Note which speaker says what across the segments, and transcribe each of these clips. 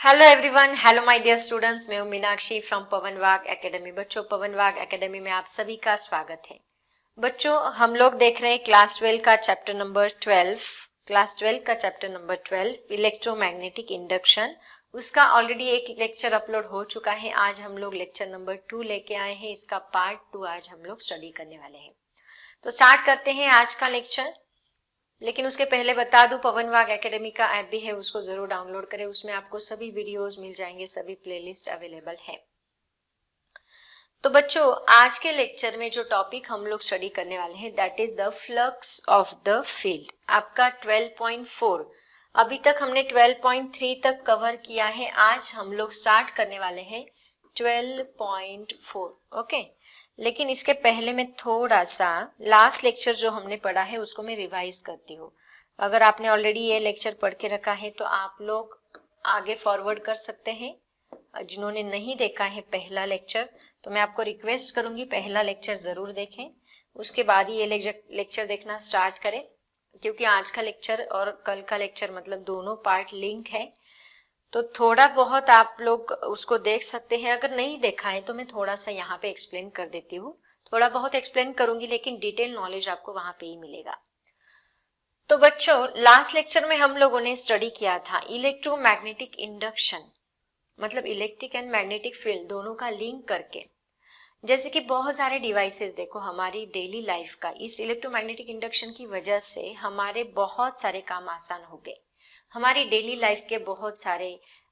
Speaker 1: Hello everyone, hello my dear students. मैं हूं Meenakshi from पवन वाग एकेडमी। बच्चों, पवन वाग एकेडमी में आप सभी का स्वागत है। बच्चों, हम लोग देख रहे हैं क्लास 12 का चैप्टर नंबर 12 इलेक्ट्रोमैग्नेटिक इंडक्शन। उसका ऑलरेडी एक लेक्चर अपलोड हो चुका है। आज हम लोग लेक्चर नंबर 2 लेके आए हैं। इसका पार्ट 2 आज हम लोग स्टडी करने वाले हैं। तो स्टार्ट करते हैं आज का लेक्चर। लेकिन उसके पहले बता दूं, पवन वाग एकेडमी का ऐप भी है, उसको जरूर डाउनलोड करें। उसमें आपको सभी वीडियोस मिल जाएंगे, सभी प्लेलिस्ट अवेलेबल है। तो बच्चों, आज के लेक्चर में जो टॉपिक हम लोग स्टडी करने वाले हैं that is the flux of the field. आपका 12.4, अभी तक हमने 12.3 तक कवर किया है। आज हम लोग स्टार्ट करने वाले हैं 12.4। ओके, लेकिन इसके पहले मैं थोड़ा सा लास्ट लेक्चर जो हमने पढ़ा है उसको मैं रिवाइज करती हूँ। अगर आपने ऑलरेडी ये लेक्चर पढ़ के रखा है तो आप लोग आगे फॉरवर्ड कर सकते हैं। जिन्होंने नहीं देखा है पहला लेक्चर, तो मैं आपको रिक्वेस्ट करूंगी पहला लेक्चर जरूर देखें, उसके बाद ही ये लेक्चर देखना स्टार्ट करें, क्योंकि आज का लेक्चर और कल का लेक्चर मतलब दोनों पार्ट लिंक है। तो थोड़ा बहुत आप लोग उसको देख सकते हैं। अगर नहीं देखा है तो मैं थोड़ा सा यहाँ पे एक्सप्लेन कर देती हूँ। थोड़ा बहुत एक्सप्लेन करूंगी, लेकिन डिटेल नॉलेज आपको वहां पे ही मिलेगा। तो बच्चों, लास्ट लेक्चर में हम लोगों ने स्टडी किया था इलेक्ट्रोमैग्नेटिक इंडक्शन, मतलब इलेक्ट्रिक एंड मैग्नेटिक फील्ड दोनों का लिंक करके। जैसे कि बहुत सारे डिवाइसेस देखो, हमारी डेली लाइफ का इस इलेक्ट्रोमैग्नेटिक इंडक्शन की वजह से हमारे बहुत सारे काम आसान हो गए। हमारी डेली लाइफ के बहुत सारे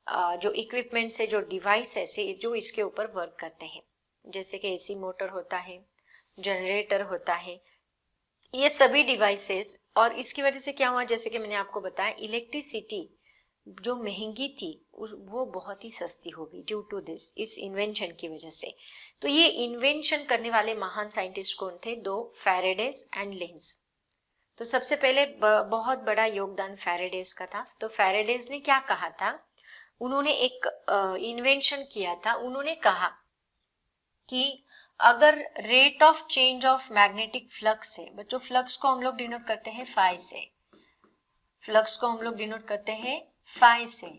Speaker 1: जो इक्विपमेंट्स है, जो डिवाइस है, जो इसके ऊपर वर्क करते हैं, जैसे कि एसी मोटर होता है, जनरेटर होता है, ये सभी डिवाइसेस। और इसकी वजह से क्या हुआ, जैसे कि मैंने आपको बताया, इलेक्ट्रिसिटी जो महंगी थी वो बहुत ही सस्ती हो गई ड्यू टू दिस, इस इन्वेंशन की वजह से। तो ये इन्वेंशन करने वाले महान साइंटिस्ट कौन थे? दो, फैराडेस एंड लेंज। तो सबसे पहले बहुत बड़ा योगदान फैराडेस का था। तो फैराडेस ने क्या कहा था, उन्होंने एक इन्वेंशन किया था। उन्होंने कहा कि अगर rate of change of magnetic flux है, बच्चों फ्लक्स को हम लोग डिनोट करते हैं फाई से, फ्लक्स को हम लोग डिनोट करते हैं फाई से,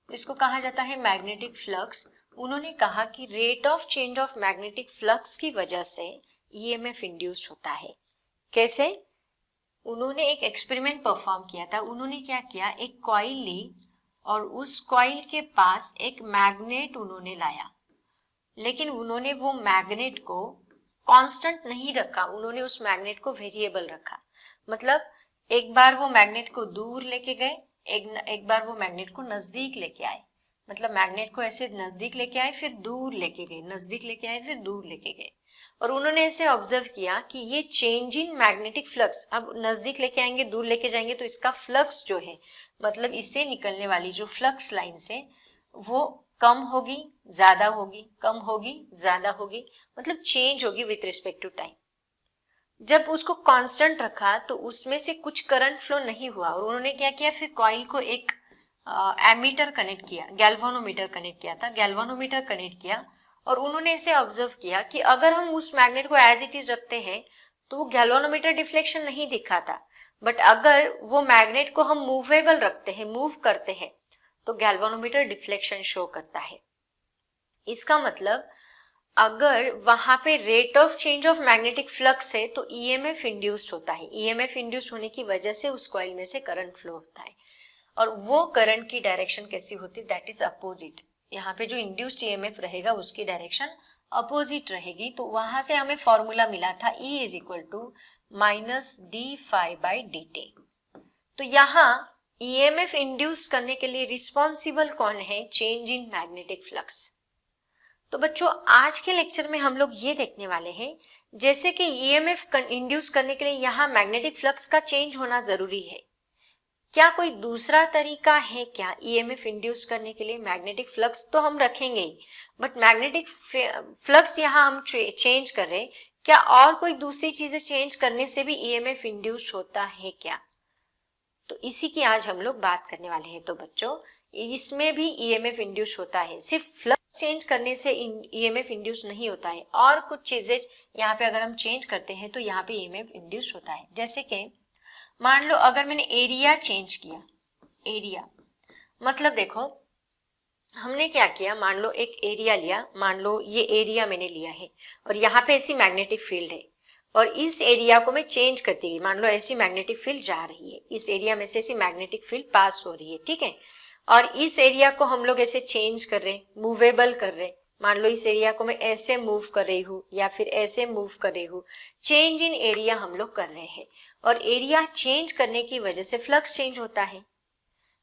Speaker 1: इसको कहा जाता है मैग्नेटिक फ्लक्स। उन्होंने कहा कि rate of change of magnetic flux की वजह से ईएमएफ इंड्यूस्ड होता है। कैसे? उन्होंने एक एक्सपेरिमेंट परफॉर्म किया था। उन्होंने क्या किया, एक कॉइल ली और उस कॉइल के पास एक मैग्नेट उन्होंने लाया, लेकिन उन्होंने वो मैग्नेट को कांस्टेंट नहीं रखा, उन्होंने उस मैग्नेट को वेरिएबल रखा। मतलब एक बार वो मैग्नेट को दूर लेके गए, एक बार वो मैग्नेट को नजदीक लेके आए। मतलब मैग्नेट को ऐसे नजदीक लेके आए, फिर दूर लेके गए, नजदीक लेके आए, फिर दूर लेके गए। और उन्होंने ऐसे ऑब्जर्व किया कि ये चेंज इन मैग्नेटिक फ्लक्स, अब नजदीक लेके आएंगे, दूर लेके जाएंगे, तो इसका फ्लक्स जो है, मतलब इससे निकलने वाली जो फ्लक्स लाइन से, वो कम होगी, ज्यादा होगी, कम होगी, ज्यादा होगी, मतलब चेंज होगी विथ रिस्पेक्ट टू टाइम। जब उसको कांस्टेंट रखा तो उसमें से कुछ करंट फ्लो नहीं हुआ। और उन्होंने क्या किया, फिर कॉइल को एक एमीटर कनेक्ट किया, गैल्वानोमीटर कनेक्ट किया था, गैल्वानोमीटर कनेक्ट किया। और उन्होंने इसे ऑब्जर्व किया कि अगर हम उस मैग्नेट को एज इट इज रखते हैं तो वो गैल्वानोमीटर डिफ्लेक्शन नहीं दिखाता, बट अगर वो मैग्नेट को हम मूवेबल रखते हैं, मूव करते हैं, तो गैल्वानोमीटर डिफ्लेक्शन शो करता है। इसका मतलब अगर वहां पे rate of change of magnetic flux है तो ईएमएफ इंड्यूस्ड होता है। ईएमएफ इंड्यूस्ड होने की वजह से उस कॉइल में से करंट फ्लो होता है, और वो करंट की डायरेक्शन कैसी होती है, दैट इज अपोजिट। यहाँ पे जो इंड्यूस्ड ईएमएफ रहेगा उसकी डायरेक्शन अपोजिट रहेगी। तो वहां से हमें फॉर्मूला मिला था E is equal to minus D phi by D T. तो यहाँ ईएमएफ इंड्यूस करने के लिए रिस्पॉन्सिबल कौन है? Change in magnetic flux. तो बच्चों, आज के लेक्चर में हम लोग ये देखने वाले हैं, जैसे कि ईएमएफ इंड्यूस करने के लिए यहाँ मैग्नेटिक फ्लक्स का चेंज होना जरूरी है। क्या कोई दूसरा तरीका है क्या ईएमएफ इंड्यूस करने के लिए? मैग्नेटिक फ्लक्स तो हम रखेंगे ही, बट मैग्नेटिक फ्लक्स यहाँ हम चेंज कर रहे हैं, क्या और कोई दूसरी चीजें चेंज करने से भी ईएमएफ इंड्यूस होता है क्या? तो इसी की आज हम लोग बात करने वाले हैं। तो बच्चों, इसमें भी ईएमएफ इंड्यूस होता है, सिर्फ फ्लक्स चेंज करने से ईएमएफ इंड्यूस नहीं होता है, और कुछ चीजें यहाँ पे अगर हम चेंज करते हैं तो यहाँ पे ईएमएफ इंड्यूस होता है। जैसे कि मान लो अगर मैंने एरिया चेंज किया, एरिया मतलब देखो हमने क्या किया, मान लो एक एरिया लिया, मान लो ये एरिया मैंने लिया है और यहाँ पे ऐसी मैग्नेटिक फील्ड है और इस एरिया को मैं चेंज करती गई, मान लो ऐसी मैग्नेटिक फील्ड जा रही है, इस एरिया में से ऐसी मैग्नेटिक फील्ड पास हो रही है, ठीक है। और इस एरिया को हम लोग ऐसे चेंज कर रहे, मूवेबल कर रहे, मान लो इस एरिया को मैं ऐसे मूव कर रही हूँ या फिर ऐसे मूव कर रही हूँ, चेंज इन एरिया हम लोग कर रहे हैं और एरिया चेंज करने की वजह से फ्लक्स चेंज होता है।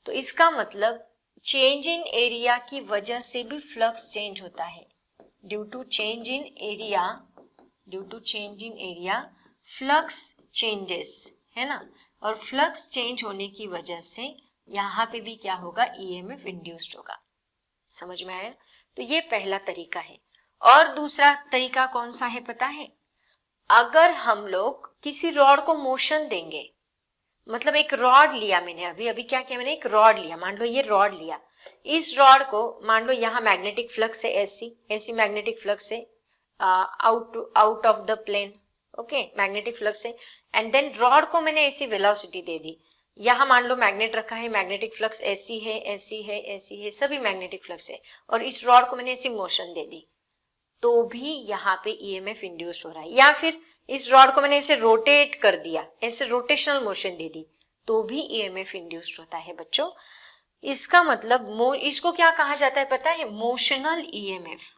Speaker 1: तो इसका मतलब चेंज इन एरिया की वजह से भी फ्लक्स चेंज होता है। Due to change in area flux changes, है ना। और फ्लक्स चेंज होने की वजह से यहाँ पे भी क्या होगा, ईएमएफ इंड्यूस्ड होगा। समझ में आया? तो ये पहला तरीका है। और दूसरा तरीका कौन सा है पता है? अगर हम लोग किसी रॉड को मोशन देंगे, मतलब एक रॉड लिया मैंने, अभी क्या किया मैंने, एक रॉड लिया, मान लो ये रॉड लिया, इस रॉड को मान लो यहाँ मैग्नेटिक फ्लक्स है, ऐसी मैग्नेटिक फ्लक्स है out of the plane, okay, magnetic flux है, एंड देन रॉड को मैंने ऐसी वेलोसिटी दे दी, यहाँ मान लो मैग्नेट रखा है, मैग्नेटिक फ्लक्स ऐसी है, सभी मैग्नेटिक फ्लक्स है, और इस रॉड को मैंने ऐसी मोशन दे दी, तो भी यहाँ पे ईएमएफ इंड्यूस हो रहा है। या फिर इस रॉड को मैंने ऐसे रोटेट कर दिया, ऐसे रोटेशनल मोशन दे दी, तो भी ईएमएफ इंड्यूस्ड होता है बच्चों। इसका मतलब इसको क्या कहा जाता है पता है? Motional EMF,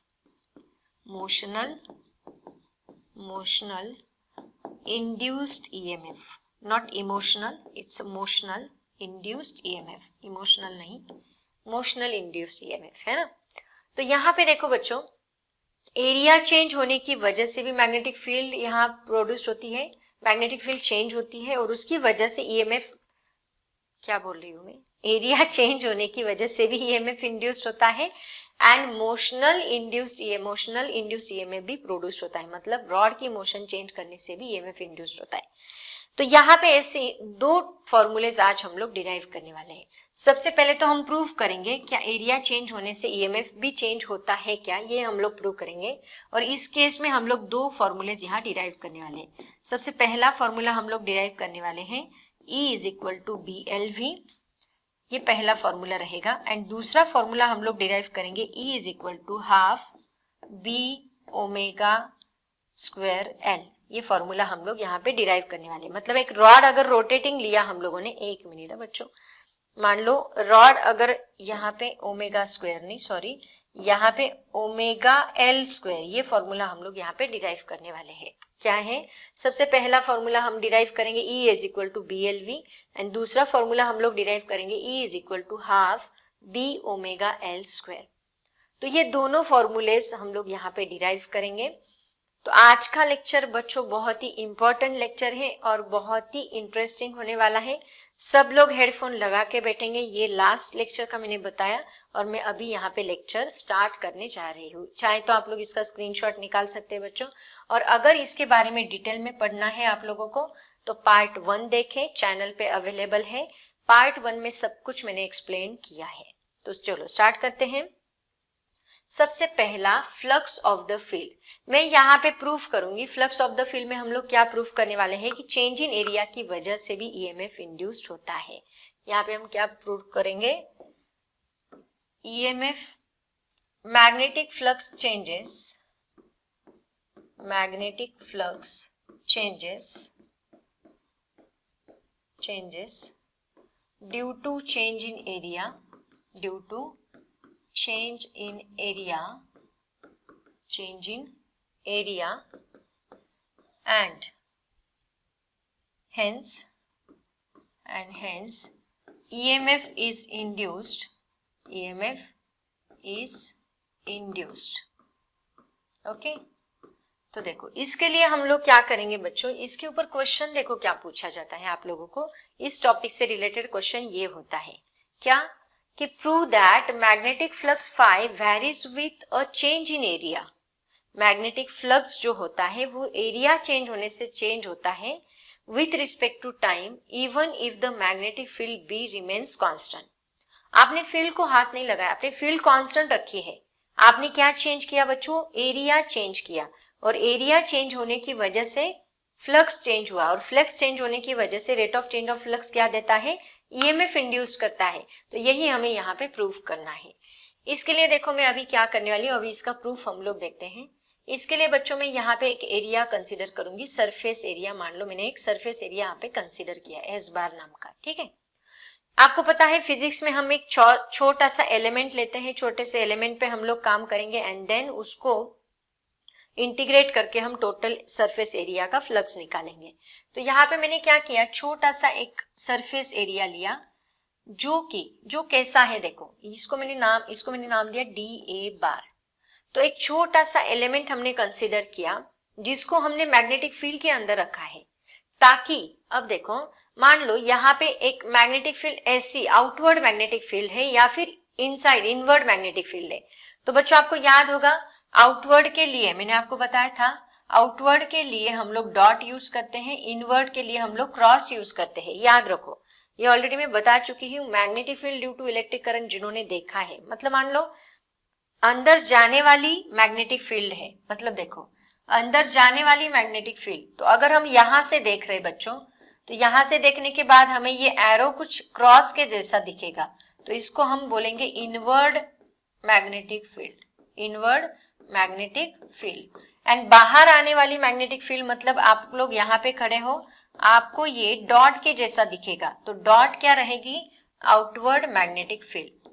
Speaker 1: motional induced EMF, not emotional, it's motional induced EMF, emotional नहीं, मोशनल इंड्यूस्ड ईएमएफ, है ना। तो यहाँ पे देखो बच्चों, एरिया चेंज होने की वजह से भी मैग्नेटिक फील्ड यहाँ प्रोड्यूस होती है, मैग्नेटिक फील्ड चेंज होती है और उसकी वजह से ईएमएफ, क्या बोल रही हूँ मैं, एरिया चेंज होने की वजह से भी ईएमएफ इंड्यूस्ड होता है एंड मोशनल इंड्यूस्ड ईएमएफ भी प्रोड्यूस होता है, मतलब रॉड की मोशन चेंज करने से भी ईएमएफ इंड्यूस्ड होता है। तो यहाँ पे ऐसे दो फॉर्मूलेज आज हम लोग डिराइव करने वाले हैं। सबसे पहले तो हम प्रूव करेंगे क्या एरिया चेंज होने से ईएमएफ भी चेंज होता है क्या, ये हम लोग प्रूव करेंगे। और इस केस में हम लोग दो फॉर्मूलेज यहाँ डिराइव करने वाले हैं। सबसे पहला फॉर्मूला हम लोग डिराइव करने वाले हैं E is equal to BLV, ये पहला फॉर्मूला रहेगा। एंड दूसरा फॉर्मूला हम लोग डिराइव करेंगे E is equal to half B omega square L, ये फॉर्मूला हम लोग यहाँ पे डिराइव करने वाले। मतलब एक रॉड अगर रोटेटिंग लिया हम लोगों ने, एक मिनट है बच्चों, मान लो रॉड अगर यहाँ पे ओमेगा स्क्वायर नहीं सॉरी यहाँ पे ओमेगा L स्क्वायर, ये फॉर्मूला हम लोग यहाँ पे डिराइव करने वाले हैं। क्या है? सबसे पहला फॉर्मूला हम डिराइव करेंगे E is equal to BLV and दूसरा फॉर्मूला हम लोग डिराइव करेंगे E is equal to half B omega L square. तो ये दोनों फॉर्मूलेस हम लोग यहाँ पे डिराइव करेंगे। तो आज का लेक्चर बच्चों बहुत ही इंपॉर्टेंट लेक्चर है और बहुत ही इंटरेस्टिंग होने वाला है। सब लोग हेडफोन लगा के बैठेंगे, ये लास्ट लेक्चर का मैंने बताया और मैं अभी यहाँ पे लेक्चर स्टार्ट करने जा रही हूँ। चाहे तो आप लोग इसका स्क्रीनशॉट निकाल सकते हैं बच्चों, और अगर इसके बारे में डिटेल में पढ़ना है आप लोगों को तो पार्ट 1 देखें, चैनल पे अवेलेबल है। पार्ट 1 में सब कुछ मैंने एक्सप्लेन किया है। तो चलो स्टार्ट करते हैं। सबसे पहला फ्लक्स ऑफ द फील्ड, मैं यहाँ पे प्रूफ करूंगी। फ्लक्स ऑफ द फील्ड में हम लोग क्या प्रूफ करने वाले हैं कि चेंज इन एरिया की वजह से भी ईएमएफ इंड्यूस्ड होता है। यहाँ पे हम क्या प्रूफ करेंगे? EMF magnetic flux changes due to change in area, change in area and hence EMF is induced, okay. तो देखो इसके लिए हम लोग क्या करेंगे बच्चों, इसके ऊपर क्वेश्चन देखो क्या पूछा जाता है आप लोगों को। इस टॉपिक से रिलेटेड क्वेश्चन ये होता है क्या कि prove that magnetic flux phi varies with a change in area. Magnetic flux जो होता है वो एरिया चेंज होने से चेंज होता है with respect to time even if the magnetic field B remains constant. आपने फील्ड को हाथ नहीं लगाया, आपने फील्ड कांस्टेंट रखी है। आपने क्या चेंज किया बच्चों? एरिया चेंज किया, और एरिया चेंज होने की वजह से फ्लक्स चेंज हुआ, और फ्लक्स चेंज होने की वजह से rate of change of flux क्या देता है? ईएमएफ इंड्यूस करता है। तो यही हमें यहाँ पे प्रूव करना है। इसके लिए देखो मैं अभी क्या करने वाली हूँ, अभी इसका प्रूफ हम लोग देखते हैं। इसके लिए बच्चों मैं यहाँ पे एक एरिया कंसीडर करूंगी, सरफेस एरिया। मान लो मैंने एक सरफेस एरिया यहाँ पे कंसीडर किया है एस बार नाम का, ठीक है। आपको पता है फिजिक्स में हम एक छोटा सा एलिमेंट लेते हैं, छोटे से एलिमेंट पे हम लोग काम करेंगे एंड देन उसको इंटीग्रेट करके हम टोटल सरफेस एरिया का फ्लक्स निकालेंगे। तो यहाँ पे मैंने क्या किया, छोटा सा एक सरफेस एरिया लिया जो कैसा है, देखो इसको मैंने नाम दिया डी ए बार। तो एक छोटा सा एलिमेंट हमने कंसीडर किया जिसको हमने मैग्नेटिक फील्ड के अंदर रखा है, ताकि अब देखो मान लो यहाँ पे एक मैग्नेटिक फील्ड ऐसी आउटवर्ड मैग्नेटिक फील्ड है या फिर इनसाइड इनवर्ड मैग्नेटिक फील्ड है। तो बच्चों आपको याद होगा आउटवर्ड के लिए मैंने आपको बताया था, आउटवर्ड के लिए हम लोग डॉट यूज करते हैं, इनवर्ड के लिए हम लोग क्रॉस यूज करते हैं। याद रखो, ये ऑलरेडी मैं बता चुकी हूँ। Magnetic field due to electric current जिन्होंने देखा है, मतलब मान लो अंदर जाने वाली मैग्नेटिक फील्ड है, मतलब देखो अंदर जाने वाली मैग्नेटिक फील्ड, तो अगर हम यहां से देख रहे बच्चों, तो यहां से देखने के बाद हमें ये एरो कुछ क्रॉस के जैसा दिखेगा, तो इसको हम बोलेंगे inward magnetic field, inward magnetic field. And बाहर आने वाली मैग्नेटिक फील्ड, मतलब आप लोग यहाँ पे खड़े हो, आपको ये डॉट के जैसा दिखेगा, तो डॉट क्या रहेगी, आउटवर्ड मैग्नेटिक फील्ड।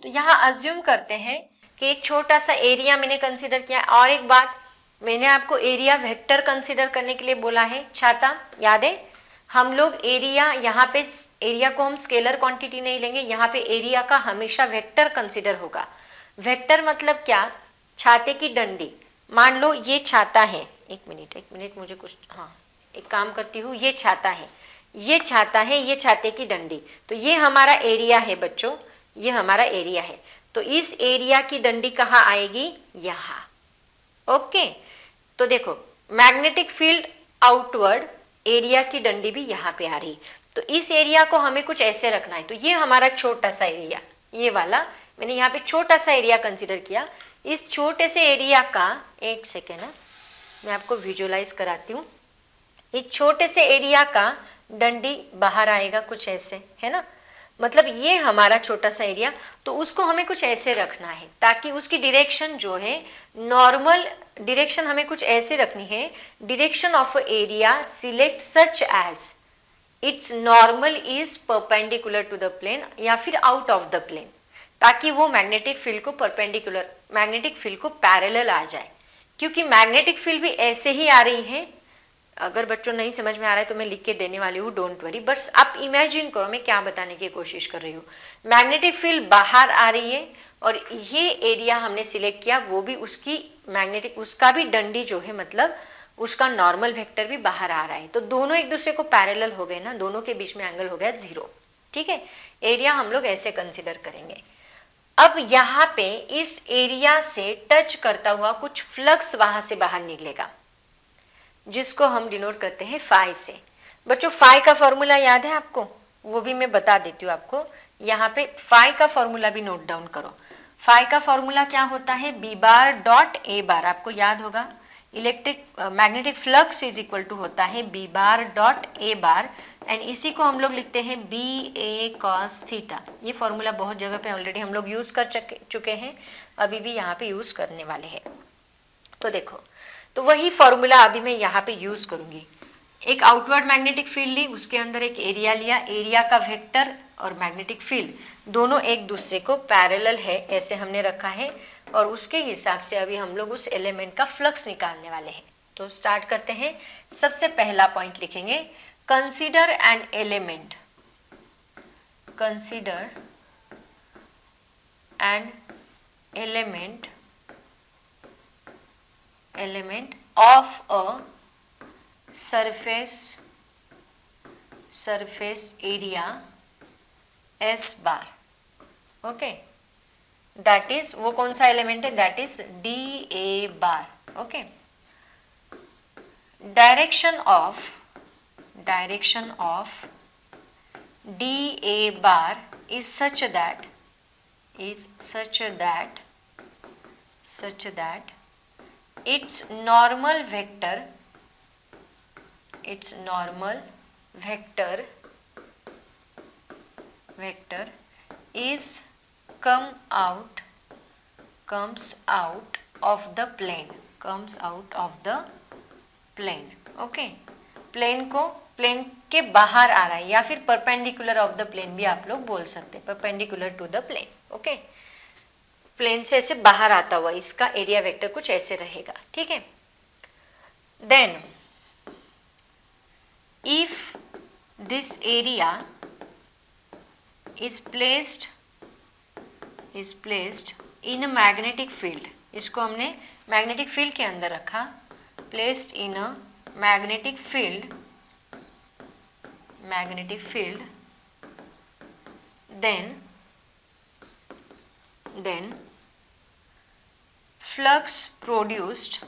Speaker 1: तो यहाँ अज्यूम करते हैं कि एक छोटा सा एरिया मैंने कंसीडर किया। और एक बात, मैंने आपको एरिया वेक्टर कंसीडर करने के लिए बोला है, छाता याद है। हम लोग एरिया, यहाँ पे एरिया को हम स्केलर क्वांटिटी नहीं लेंगे, यहाँ पे एरिया का हमेशा वेक्टर कंसीडर होगा। वेक्टर मतलब क्या, छाते की डंडी। मान लो ये छाता है, एक मिनट मुझे कुछ, हाँ एक काम करती हूँ, ये छाता है, ये छाता है, ये छाते की डंडी, तो ये हमारा एरिया है बच्चों, ये हमारा एरिया है। तो इस एरिया की डंडी कहाँ आएगी, यहाँ, ओके। तो देखो मैग्नेटिक फील्ड आउटवर्ड, एरिया की डंडी भी यहाँ पे आ रही, तो इस एरिया को हमें कुछ ऐसे रखना है। तो ये हमारा छोटा सा एरिया, ये वाला मैंने यहाँ पे छोटा सा एरिया कंसीडर किया। इस छोटे से एरिया का, एक सेकेंड है मैं आपको विजुअलाइज कराती हूँ। इस छोटे से एरिया का डंडी बाहर आएगा कुछ ऐसे, है ना, मतलब ये हमारा छोटा सा एरिया, तो उसको हमें कुछ ऐसे रखना है ताकि उसकी डायरेक्शन जो है, नॉर्मल डायरेक्शन हमें कुछ ऐसे रखनी है। Direction of area select such as its normal is perpendicular to the plane या फिर आउट ऑफ द प्लेन, ताकि वो मैग्नेटिक फील्ड को परपेंडिकुलर, मैग्नेटिक फील्ड को पैरेलल आ जाए। क्योंकि मैग्नेटिक फील्ड भी ऐसे ही आ रही है। अगर बच्चों नहीं समझ में आ रहा है तो मैं लिख के देने वाली हूँ, डोंट वरी, बस आप इमेजिन करो मैं क्या बताने की कोशिश कर रही हूँ। मैग्नेटिक फील्ड बाहर आ रही है और ये एरिया हमने सिलेक्ट किया, वो भी उसकी मैग्नेटिक, उसका भी डंडी जो है, मतलब उसका नॉर्मल वेक्टर भी बाहर आ रहा है, तो दोनों एक दूसरे को पैरेलल हो गए ना, दोनों के बीच में एंगल हो गया 0, ठीक है। एरिया हम लोग ऐसे कंसिडर करेंगे। अब यहाँ पे इस एरिया से टच करता हुआ कुछ फ्लक्स वहां से बाहर निकलेगा, जिसको हम डिनोट करते हैं फाई से। बच्चों फाई का फॉर्मूला याद है आपको, वो भी मैं बता देती हूँ आपको। यहाँ पे फाई का फॉर्मूला भी नोट डाउन करो। फाई का फॉर्मूला क्या होता है, बी बार डॉट ए बार, आपको याद होगा। Electric magnetic flux is equal to होता है B bar dot A bar, and इसी को हम लोग लिखते हैं बी ए कॉस थीटा। ये फॉर्मूला बहुत जगह पे ऑलरेडी हम लोग यूज कर चुके हैं, अभी भी यहाँ पे यूज करने वाले हैं। तो देखो, तो वही फॉर्मूला अभी मैं यहाँ पे यूज करूंगी। एक आउटवर्ड मैग्नेटिक फील्ड ली, उसके अंदर एक एरिया लिया, एरिया का वेक्टर और मैग्नेटिक फील्ड दोनों एक दूसरे को पैरेलल है, ऐसे हमने रखा है, और उसके हिसाब से अभी हम लोग उस एलिमेंट का फ्लक्स निकालने वाले हैं। तो स्टार्ट करते हैं। सबसे पहला पॉइंट लिखेंगे, consider an element, consider N element of a surface area S bar, okay, that is, वो कौन सा एलिमेंट है, that is dA bar, okay. direction of dA bar is such that its normal vector is come out comes out of the plane, comes out of the plane. Okay, plane के बाहर आ रहा है, या फिर perpendicular of the plane भी आप लोग बोल सकते हैं, perpendicular to the plane. Okay, plane से ऐसे बाहर आता हुआ इसका एरिया वेक्टर कुछ ऐसे रहेगा. ठीक है. Then if this area is placed in a magnetic field, इसको हमने मैग्नेटिक फील्ड के अंदर रखा, placed in a magnetic field, then flux produced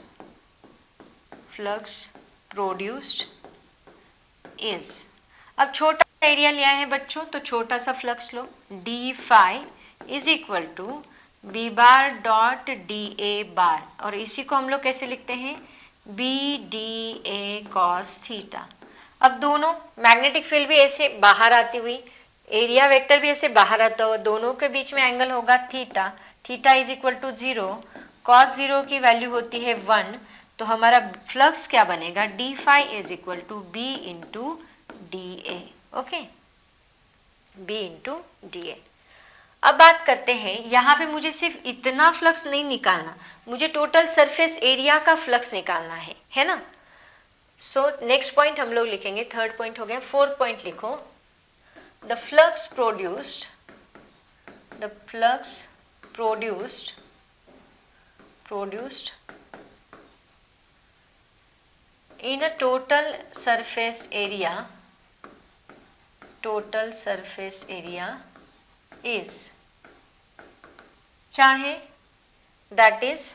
Speaker 1: is, अब छोटा एरिया लिया है बच्चों, तो छोटा सा फ्लक्स लो, D phi is equal to B bar dot D A bar, और इसी को हम लोग कैसे लिखते हैं, B D A cos theta. अब दोनों मैग्नेटिक फील्ड भी ऐसे बाहर आती हुई, एरिया वेक्टर भी ऐसे बाहर आता हुआ, दोनों के बीच में एंगल होगा theta. Theta is equal to 0, cos 0 की वैल्यू होती है 1, तो हमारा फ्लक्स क्या बनेगा, D phi is equal to B into D A. Okay, B into D A. अब बात करते हैं, यहाँ पे मुझे सिर्फ इतना फ्लक्स नहीं निकालना, मुझे टोटल सरफेस एरिया का फ्लक्स निकालना है ना. सो नेक्स्ट पॉइंट हम लोग लिखेंगे, थर्ड पॉइंट हो गया. फोर्थ पॉइंट लिखो, the flux produced in a total surface area is, क्या है, that is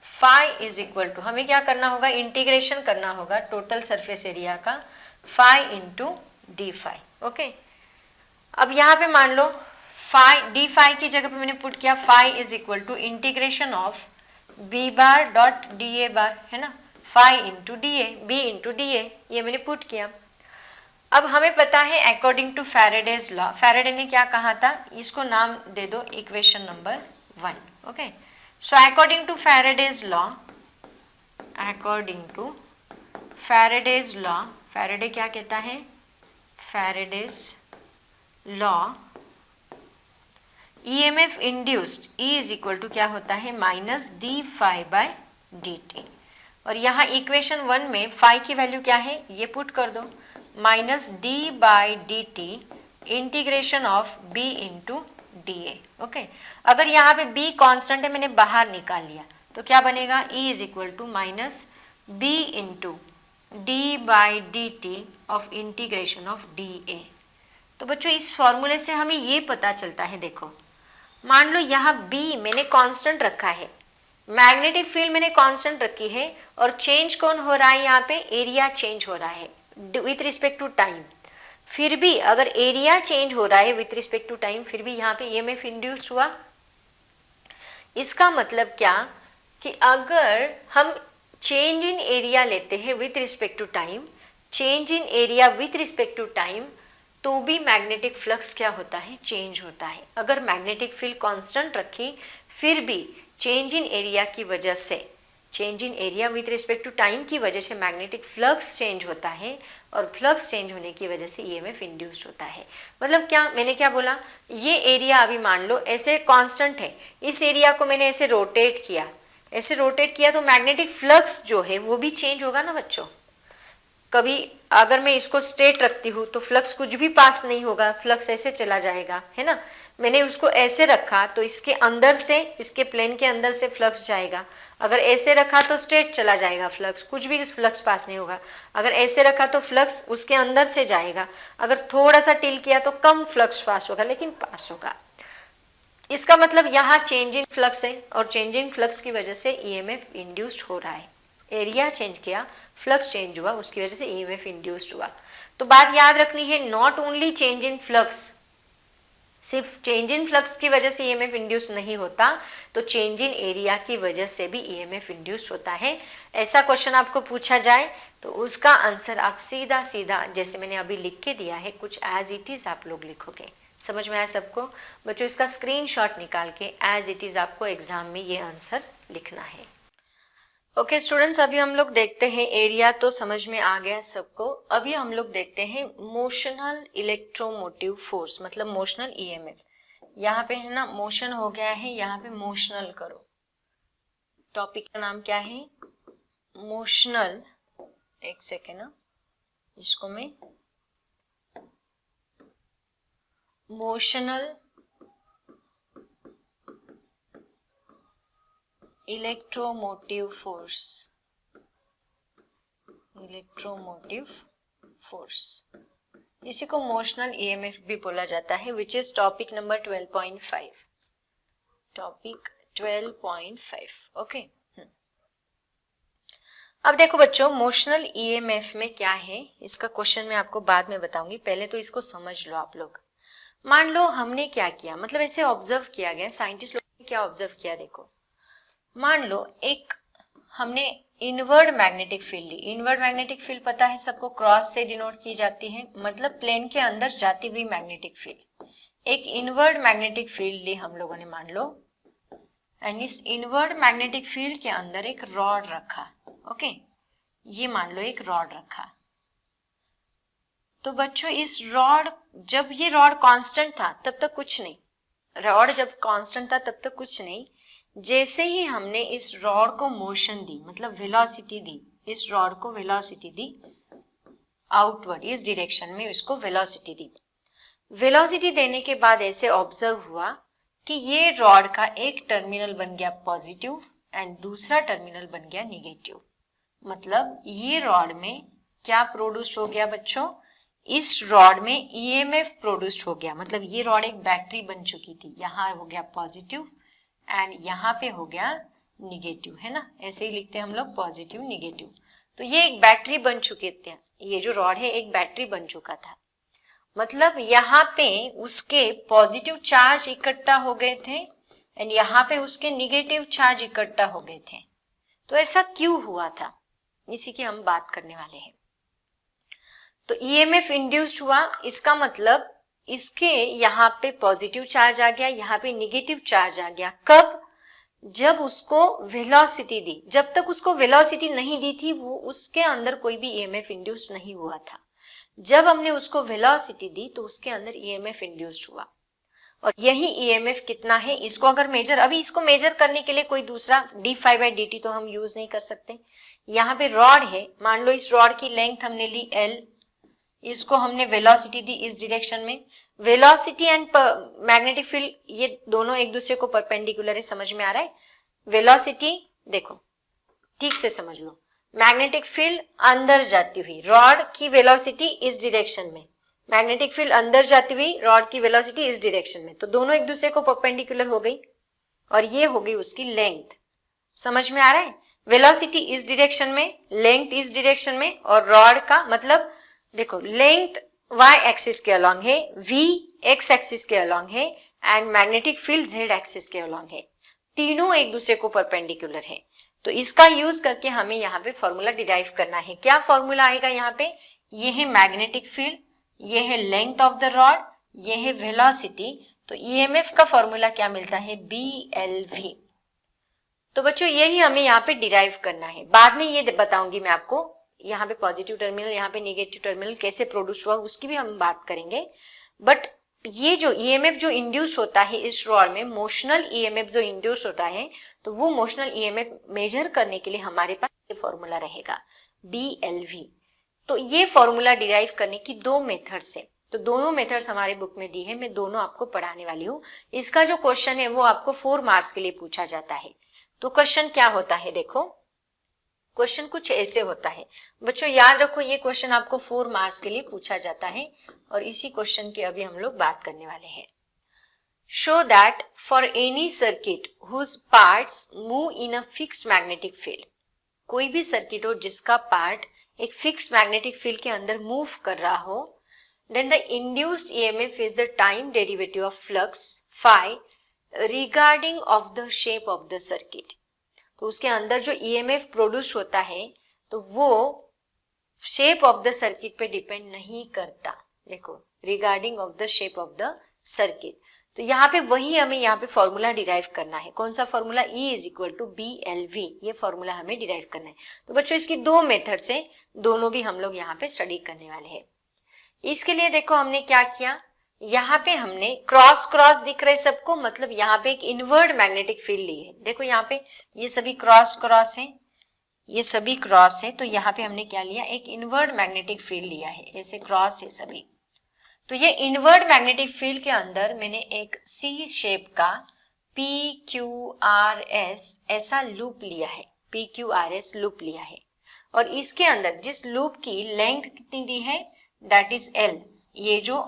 Speaker 1: phi is equal to, हमें क्या करना होगा, इंटीग्रेशन करना होगा टोटल सरफेस एरिया का, phi into D phi. Okay, अब यहाँ पे मान लो फाई, डी फाई की जगह पे मैंने पुट किया phi is equal to integration of B bar dot D A bar, है ना, phi into D A, B into D A, ये मैंने पुट किया. अब हमें पता है according to Faraday's law, Faraday ने क्या कहा था, इसको नाम दे दो equation number 1. Okay, so according to Faraday's law, Faraday क्या कहता है, Faraday's law, EMF induced E is equal to क्या होता है, minus D phi by D T. और यहाँ इक्वेशन 1 में फाई की वैल्यू क्या है, ये पुट कर दो, minus D by D T integration of B into D A. Okay, अगर यहाँ पे बी कांस्टेंट है, मैंने बाहर निकाल लिया, तो क्या बनेगा, E is equal to minus B into D by D T of integration of D A. तो बच्चों इस फॉर्मूले से हमें ये पता चलता है, देखो मान लो यहाँ बी मैंने कांस्टेंट रखा है, मैग्नेटिक फील्ड मैंने कांस्टेंट रखी है, और चेंज कौन हो रहा है, यहाँ पे एरिया चेंज हो रहा है विथ रिस्पेक्ट टू टाइम. फिर भी अगर एरिया चेंज हो रहा है विथ रिस्पेक्ट टू टाइम, फिर भी यहाँ पे ईएमएफ इंड्यूस हुआ. इसका मतलब क्या, कि अगर हम चेंज इन एरिया लेते हैं with respect to time, change in area with respect to time, तो भी मैग्नेटिक फ्लक्स क्या होता है, चेंज होता है. अगर मैग्नेटिक फील्ड कांस्टेंट रखी, फिर भी चेंज इन एरिया की वजह से, change in area with respect to time की वजह से मैग्नेटिक फ्लक्स चेंज होता है, और फ्लक्स चेंज होने की वजह से ईएमएफ इंड्यूस्ड होता है. मतलब क्या, मैंने क्या बोला, ये एरिया अभी मान लो ऐसे कांस्टेंट है, इस एरिया को मैंने ऐसे रोटेट किया, तो मैग्नेटिक फ्लक्स जो है वो भी चेंज होगा ना बच्चों. कभी अगर मैं इसको स्ट्रेट रखती हूँ तो फ्लक्स कुछ भी पास नहीं होगा, फ्लक्स ऐसे चला जाएगा, है ना. मैंने उसको ऐसे रखा तो इसके अंदर से, इसके प्लेन के अंदर से फ्लक्स जाएगा. अगर ऐसे रखा तो स्ट्रेट चला जाएगा फ्लक्स, कुछ भी फ्लक्स पास नहीं होगा. अगर ऐसे रखा तो फ्लक्स उसके अंदर से जाएगा. अगर थोड़ा सा टिल किया तो कम फ्लक्स पास होगा, लेकिन पास होगा. इसका मतलब यहाँ चेंज इन फ्लक्स है, और चेंज इन फ्लक्स की वजह से ईएमएफ इंड्यूस्ड हो रहा है. एरिया चेंज किया, फ्लक्स चेंज हुआ, उसकी वजह से ईएमएफ इंड्यूस्ड हुआ. तो बात याद रखनी है, not only change in flux, सिर्फ चेंज इन फ्लक्स की वजह से ईएमएफ इंड्यूस नहीं होता, तो चेंज इन एरिया की वजह से भी ईएमएफ इंड्यूस होता है. ऐसा क्वेश्चन आपको पूछा जाए तो उसका आंसर आप सीधा सीधा, जैसे मैंने अभी लिख के दिया है, कुछ एज इट इज आप लोग लिखोगे. समझ में आया सबको? बच्चों इसका स्क्रीनशॉट निकाल के एज इट इज आपको एग्जाम में ये आंसर लिखना है। ओके स्टूडेंट्स, अभी हम लोग देखते हैं, एरिया तो समझ में आ गया सबको। अभी हम लोग देखते हैं मोशनल इलेक्ट्रोमोटिव फोर्स, मतलब मोशनल ईएमएफ। यहाँ पे है ना मोशन हो गया है, यहाँ पे मोशनल करो। टॉपिक का नाम क्या है? मोशनल। एक सेकेंड ना, इसको मैं motional electromotive force, electromotive force, इसी को मोशनल ईएमएफ भी बोला जाता है, which is topic number 12.5, topic 12.5। Okay, अब देखो बच्चों, मोशनल ईएमएफ में क्या है, इसका क्वेश्चन मैं आपको बाद में बताऊंगी, पहले तो इसको समझ लो आप लोग। मान लो हमने क्या किया, मतलब ऐसे ऑब्जर्व किया गया, साइंटिस्ट लोग ने क्या ऑब्जर्व किया, देखो मान लो एक हमने इनवर्ड मैग्नेटिक फील्ड ली। इनवर्ड मैग्नेटिक फील्ड पता है सबको, क्रॉस से डिनोट की जाती है, मतलब प्लेन के अंदर जाती हुई मैग्नेटिक फील्ड। एक इनवर्ड मैग्नेटिक फील्ड ली हम लोगों ने मान लो, एंड इस इनवर्ड मैग्नेटिक फील्ड के अंदर एक रॉड रखा। ओके, ये मान लो एक रॉड रखा। तो बच्चों इस रॉड, जब ये रॉड कांस्टेंट था तब तक कुछ नहीं, रॉड जब कांस्टेंट था तब तक कुछ नहीं, जैसे ही हमने इस रॉड को मोशन दी, मतलब वेलोसिटी दी, इस रॉड को वेलोसिटी दी आउटवर्ड, इस डायरेक्शन में इसको वेलोसिटी दी। वेलोसिटी देने के बाद ऐसे ऑब्जर्व हुआ कि ये रॉड का एक टर्मिनल बन गया पॉजिटिव एंड दूसरा टर्मिनल बन गया निगेटिव। मतलब ये रॉड में क्या प्रोड्यूस हो गया बच्चों, इस रॉड में ईएमएफ प्रोड्यूस हो गया। मतलब ये रॉड एक बैटरी बन चुकी थी, यहाँ हो गया पॉजिटिव एंड यहाँ पे हो गया निगेटिव, है ना, ऐसे ही लिखते हैं हम लोग पॉजिटिव निगेटिव। तो ये एक बैटरी बन चुके थे, ये जो रॉड है एक बैटरी बन चुका था। मतलब यहाँ पे उसके पॉजिटिव चार्ज इकट्ठा हो गए थे एंड यहाँ पे उसके निगेटिव चार्ज इकट्ठा हो गए थे। तो ऐसा क्यों हुआ था, इसी की हम बात करने वाले हैं। तो ईएमएफ इंड्यूस्ड हुआ, इसका मतलब इसके यहाँ पे पॉजिटिव चार्ज आ गया, यहाँ पे निगेटिव चार्ज आ गया। कब? जब उसको वेलोसिटी दी। जब तक उसको वेलोसिटी नहीं दी थी वो उसके अंदर कोई भी ईएमएफ इंड्यूस्ड नहीं हुआ था। जब हमने उसको वेलोसिटी दी तो उसके अंदर ईएमएफ इंड्यूस्ड हुआ। और यही ईएमएफ कितना है, इसको अगर मेजर, अभी इसको मेजर करने के लिए कोई दूसरा d∅dt तो हम यूज नहीं कर सकते। यहाँ पे रॉड है, मान लो इस रॉड की लेंथ हमने ली l, इसको हमने वेलोसिटी दी इस डायरेक्शन में। वेलोसिटी एंड मैग्नेटिक फील्ड ये दोनों एक दूसरे को परपेंडिकुलर है, समझ में आ रहा है? वेलोसिटी देखो ठीक से समझ लो, मैग्नेटिक फील्ड अंदर जाती हुई, रॉड की वेलोसिटी इस डायरेक्शन में, मैग्नेटिक फील्ड अंदर जाती हुई, रॉड की वेलोसिटी इस डायरेक्शन में, तो दोनों एक दूसरे को परपेंडिकुलर हो गई और ये हो गई उसकी लेंथ। समझ में आ रहा है? वेलोसिटी इस डायरेक्शन में, लेंथ इस डायरेक्शन में, और रॉड का मतलब देखो लेंथ y एक्सिस के अलोंग है, v x एक्सिस के अलोंग है and magnetic field z axis के अलोंग है, तीनों एक दूसरे को परपेंडिकुलर है। तो इसका यूज करके हमें यहाँ पे फॉर्मूला डिराइव करना है। क्या फॉर्मूला आएगा यहाँ पे? ये है मैग्नेटिक फील्ड, ये है लेंथ ऑफ द रॉड, ये है वेलोसिटी। तो ईएमएफ का फॉर्मूला क्या मिलता है? BLV। तो बच्चों यही हमें यहाँ पे डिराइव करना है। बाद में ये बताऊंगी मैं आपको, यहाँ पे पॉजिटिव टर्मिनल, यहाँ पे नेगेटिव टर्मिनल कैसे प्रोड्यूस हुआ उसकी भी हम बात करेंगे। बट ये जो ईएमएफ जो इंड्यूस होता है इस रॉड में, मोशनल ईएमएफ जो इंड्यूस होता है, तो वो मोशनल ईएमएफ मेजर करने के लिए हमारे पास ये फॉर्मूला रहेगा BLV। तो ये फॉर्मूला डिराइव करने की दो मेथड्स है, तो दोनों मेथड्स हमारे बुक में दी है, मैं दोनों आपको पढ़ाने वाली हूँ। इसका जो क्वेश्चन है वो आपको 4 मार्क्स के लिए पूछा जाता है। तो क्वेश्चन क्या होता है, देखो क्वेश्चन कुछ ऐसे होता है बच्चों, याद रखो ये क्वेश्चन आपको 4 मार्क्स के लिए पूछा जाता है और इसी क्वेश्चन की अभी हम लोग बात करने वाले हैं। Show that for any circuit whose parts move in a fixed magnetic field, कोई भी सर्किट हो जिसका पार्ट एक फिक्स्ड मैग्नेटिक फील्ड के अंदर मूव कर रहा हो, then the induced EMF is the time derivative of flux phi regarding of the shape of the circuit. तो उसके अंदर जो ईएमएफ प्रोड्यूस होता है तो वो शेप ऑफ द सर्किट पे डिपेंड नहीं करता। देखो regarding of the shape of the circuit. तो यहाँ पे वही हमें यहाँ पे फॉर्मूला डिराइव करना है। कौन सा formula? E is equal to BLV, ये फॉर्मूला हमें डिराइव करना है। तो बच्चों इसकी दो मेथड से दोनों भी हम लोग यहाँ पे स्टडी करने वाले हैं। इसके लिए देखो हमने क्या किया, यहाँ पे हमने क्रॉस क्रॉस दिख रहे सबको, मतलब यहाँ पे एक इनवर्ड मैग्नेटिक फील्ड ली है। देखो यहाँ पे ये सभी क्रॉस क्रॉस है, ये सभी क्रॉस है, तो यहाँ पे हमने क्या लिया, एक इनवर्ड मैग्नेटिक फील्ड लिया है, ऐसे क्रॉस है सभी। तो ये इनवर्ड मैग्नेटिक फील्ड के अंदर मैंने एक सी शेप का PQRS ऐसा लूप लिया है, PQRS लूप लिया है। और इसके अंदर जिस लूप की लेंथ कितनी दी है, दैट इज L। ये जो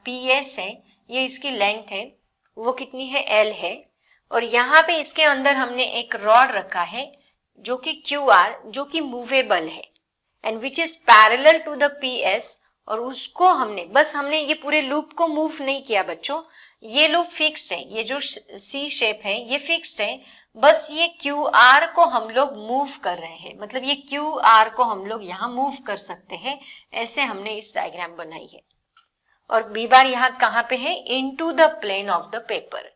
Speaker 1: PS है ये इसकी लेंथ है, वो कितनी है, L है। और यहाँ पे इसके अंदर हमने एक रॉड रखा है जो कि QR, जो कि मूवेबल है, and which is parallel to the PS। और उसको हमने ये पूरे लूप को मूव नहीं किया बच्चों, ये लूप फिक्स्ड है, ये जो सी शेप है ये फिक्स्ड है, बस ये QR को हम लोग मूव कर रहे हैं, मतलब ये QR को हम लोग यहाँ मूव कर सकते हैं, ऐसे हमने इस डायग्राम बनाई है। और B बार यहाँ कहाँ पे है, into the plane of the paper,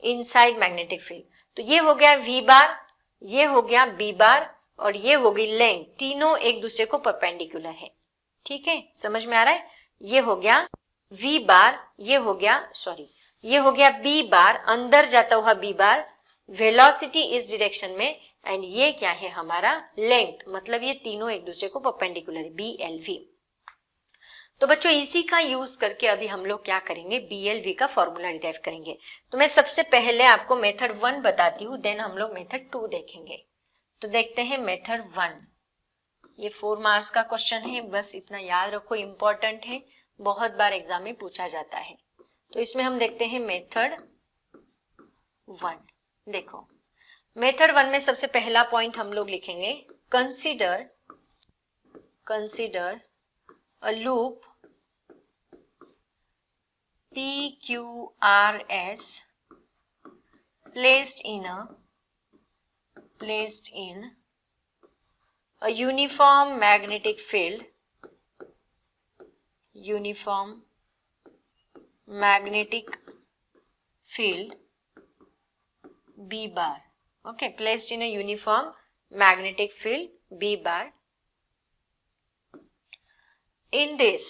Speaker 1: inside magnetic field. तो ये हो गया V बार, ये हो गया B बार, और ये हो गई लेंथ, तीनों एक दूसरे को परपेंडिकुलर है। ठीक है, समझ में आ रहा है? ये हो गया V बार, ये हो गया B बार, अंदर जाता हुआ B बार, वेलोसिटी इस डायरेक्शन में, एंड ये क्या है हमारा लेंथ, मतलब ये तीनों एक दूसरे को परपेंडिकुलर है, BLV। तो बच्चों इसी का यूज करके अभी हम लोग क्या करेंगे, BLV का फॉर्मूला डिराइव करेंगे। तो मैं सबसे पहले आपको मेथड 1 बताती हूँ, देन हम लोग मेथड 2 देखेंगे। तो देखते हैं मेथड 1। ये 4 मार्क्स का क्वेश्चन है, बस इतना याद रखो, इंपॉर्टेंट है, बहुत बार एग्जाम में पूछा जाता है। तो इसमें हम देखते हैं मेथड 1। देखो मेथड 1 में सबसे पहला पॉइंट हम लोग लिखेंगे, consider a loop PQRS placed in a uniform magnetic field B bar. Okay, placed in a uniform magnetic field B bar. In this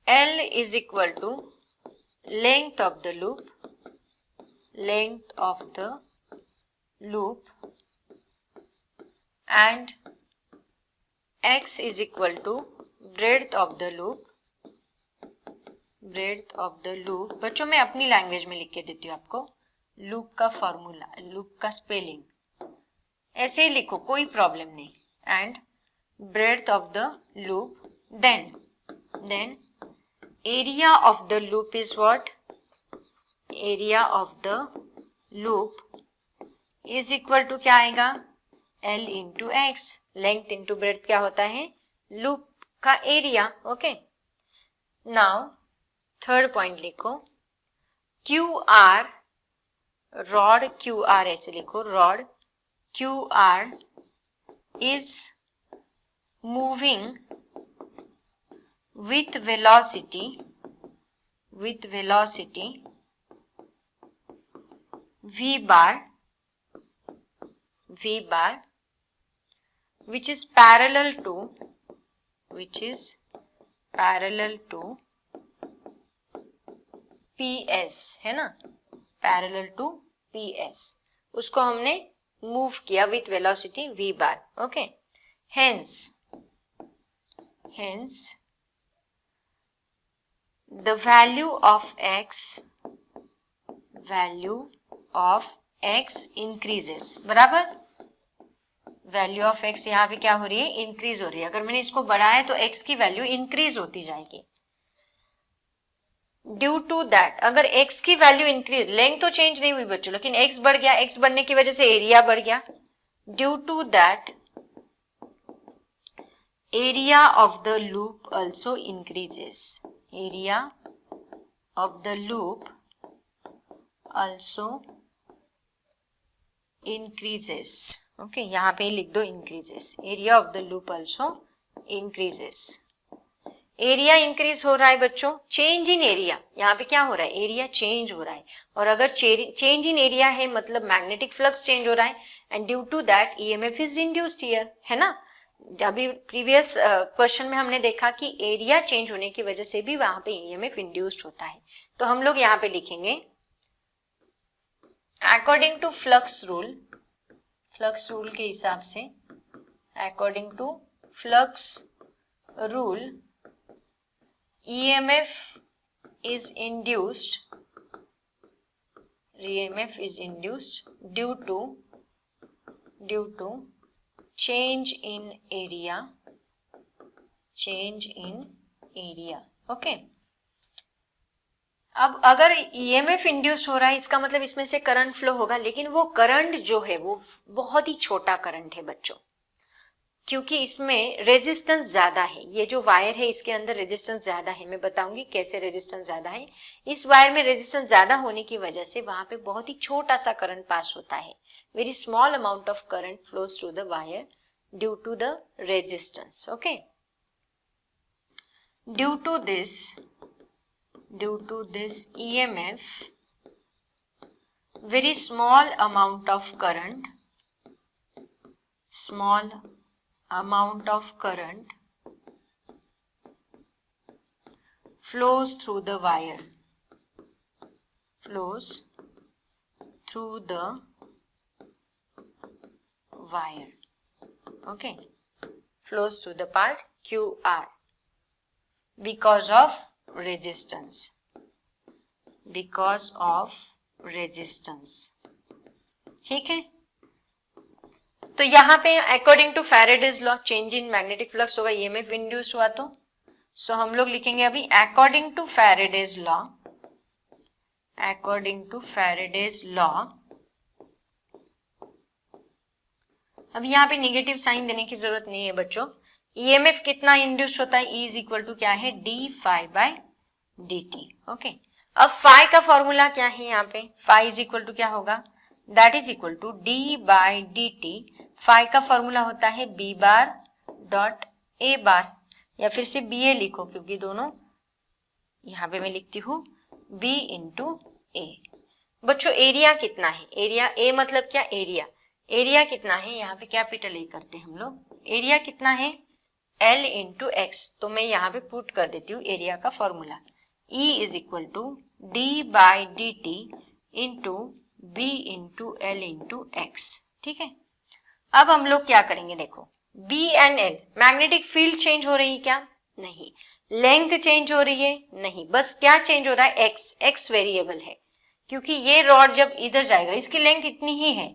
Speaker 1: L is equal to length of the loop and X is equal to breadth of the loop। बच्चों मैं अपनी language में लिख के देती हूँ आपको, loop का फॉर्मूला, लूप का स्पेलिंग ऐसे ही लिखो, कोई प्रॉब्लम नहीं, and breadth of the loop, then area of the loop is what, area of the loop is equal to क्या आएगा, L into X. Length into breadth क्या होता है, लूप का area. Okay, now third point लिखो, QR, rod QR ऐसे लिखो, rod QR is moving with velocity V bar which is parallel to PS, है ना, पैरेलल टू PS, उसको हमने मूव किया with velocity V bar. Okay, hence the value of X increases, बराबर, value of X यहाँ पे क्या हो रही है, इंक्रीज हो रही है। अगर मैंने इसको बढ़ाया तो X की वैल्यू इंक्रीज होती जाएगी। ड्यू टू दैट, अगर X की वैल्यू इंक्रीज, लेंथ तो चेंज नहीं हुई बच्चों, लेकिन X बढ़ गया, X बढ़ने की वजह से एरिया बढ़ गया। Due to that area of the loop also increases, area of the loop also increases. Okay, यहाँ पे लिख दो increases, area of the loop also increases. Area increase हो रहा है बच्चों, चेंज इन एरिया, यहाँ पे क्या हो रहा है, एरिया चेंज हो रहा है, और अगर चेंज इन एरिया है मतलब मैग्नेटिक फ्लक्स चेंज हो रहा है, and due to that EMF is induced here, है ना। अभी प्रीवियस क्वेश्चन में हमने देखा कि एरिया चेंज होने की वजह से भी वहां पे ईएमएफ इंड्यूस्ड होता है। तो हम लोग यहाँ पे लिखेंगे according to flux rule, flux rule के हिसाब से, according to flux rule EMF is induced due to change in area, okay. अब अगर EMF इंड्यूस हो रहा है इसका मतलब इसमें से करंट फ्लो होगा, लेकिन वो करंट जो है वो बहुत ही छोटा करंट है बच्चों, क्योंकि इसमें रेजिस्टेंस ज्यादा है। ये जो वायर है इसके अंदर रेजिस्टेंस ज्यादा है, मैं बताऊंगी कैसे रेजिस्टेंस ज्यादा है। इस वायर में रेजिस्टेंस ज्यादा होने की वजह से वहां पे बहुत ही छोटा सा करंट पास होता है, very small amount of current flows through the wire due to the resistance, okay. Due to this EMF, very small amount of current flows through the wire, okay, flows through the part QR because of resistance, ठीक है। तो यहाँ पे according to Faraday's law change in magnetic flux होगा, EMF induce हुआ, तो सो हम लोग लिखेंगे अभी अकॉर्डिंग टू फैराडेज लॉ, अब यहाँ पे नेगेटिव साइन देने की जरूरत नहीं है बच्चों। ईएमएफ कितना इंड्यूस होता है, E इज इक्वल टू क्या है, D phi by D T, okay. अब फाई का फॉर्मूला क्या है यहाँ पे, फाई इज इक्वल टू क्या होगा, that is equal to D by D T. Phi का फॉर्मूला होता है बी बार डॉट ए बार, या फिर से बी ए लिखो क्योंकि दोनों यहाँ पे मैं लिखती हूँ बी इंटू ए। बच्चों एरिया कितना है, एरिया ए मतलब क्या, एरिया कितना है, यहाँ पे कैपिटल ए करते हैं हम लोग। एरिया कितना है, L इंटू एक्स, तो मैं यहाँ पे पुट कर देती हूँ एरिया का formula, E is equal to D by D T into B into L into X, ठीक है। अब हम लोग क्या करेंगे, देखो B and L, magnetic field change हो रही है क्या, नहीं। लेंथ चेंज हो रही है, नहीं। बस क्या चेंज हो रहा है, एक्स वेरिएबल है, क्योंकि ये रॉड जब इधर जाएगा इसकी लेंथ इतनी ही है,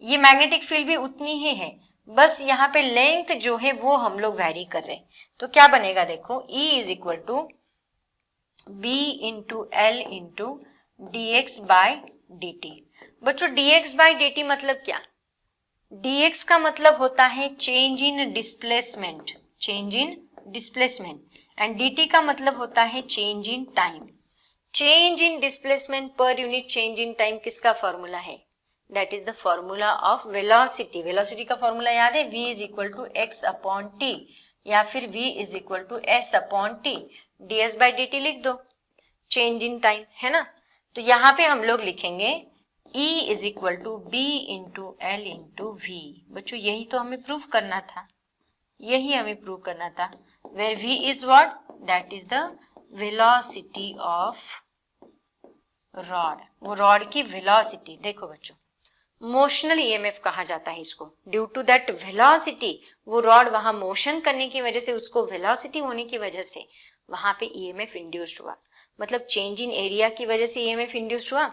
Speaker 1: ये मैग्नेटिक फील्ड भी उतनी ही है, बस यहाँ पे लेंथ जो है वो हम लोग वैरी कर रहे हैं। तो क्या बनेगा, देखो E is equal to B into L into D X by D T. बच्चों dx बाय dt मतलब क्या, dx का मतलब होता है change in displacement, and dt का मतलब होता है change in time. Change in displacement per unit change in time किसका फॉर्मूला है, that is the formula of velocity. Velocity का फॉर्मूला याद है, v is equal to X upon T, या फिर v is equal to S upon T. ds by dt लिख दो, change in time, है ना। तो यहाँ पे हम लोग लिखेंगे E is equal to B into L into V. बच्चों यही तो हमें प्रूव करना था, where v is what, that is the velocity of rod, वो रॉड की वेलोसिटी। देखो बच्चों मोशनल ईएमएफ कहा जाता है इसको, ड्यू टू दैट वेलोसिटी, वो रॉड वहां मोशन करने की वजह से, उसको वेलोसिटी होने की वजह से वहां पे ईएमएफ इंड्यूस्ड हुआ, मतलब चेंज इन एरिया की वजह से ईएमएफ इंड्यूस्ड हुआ,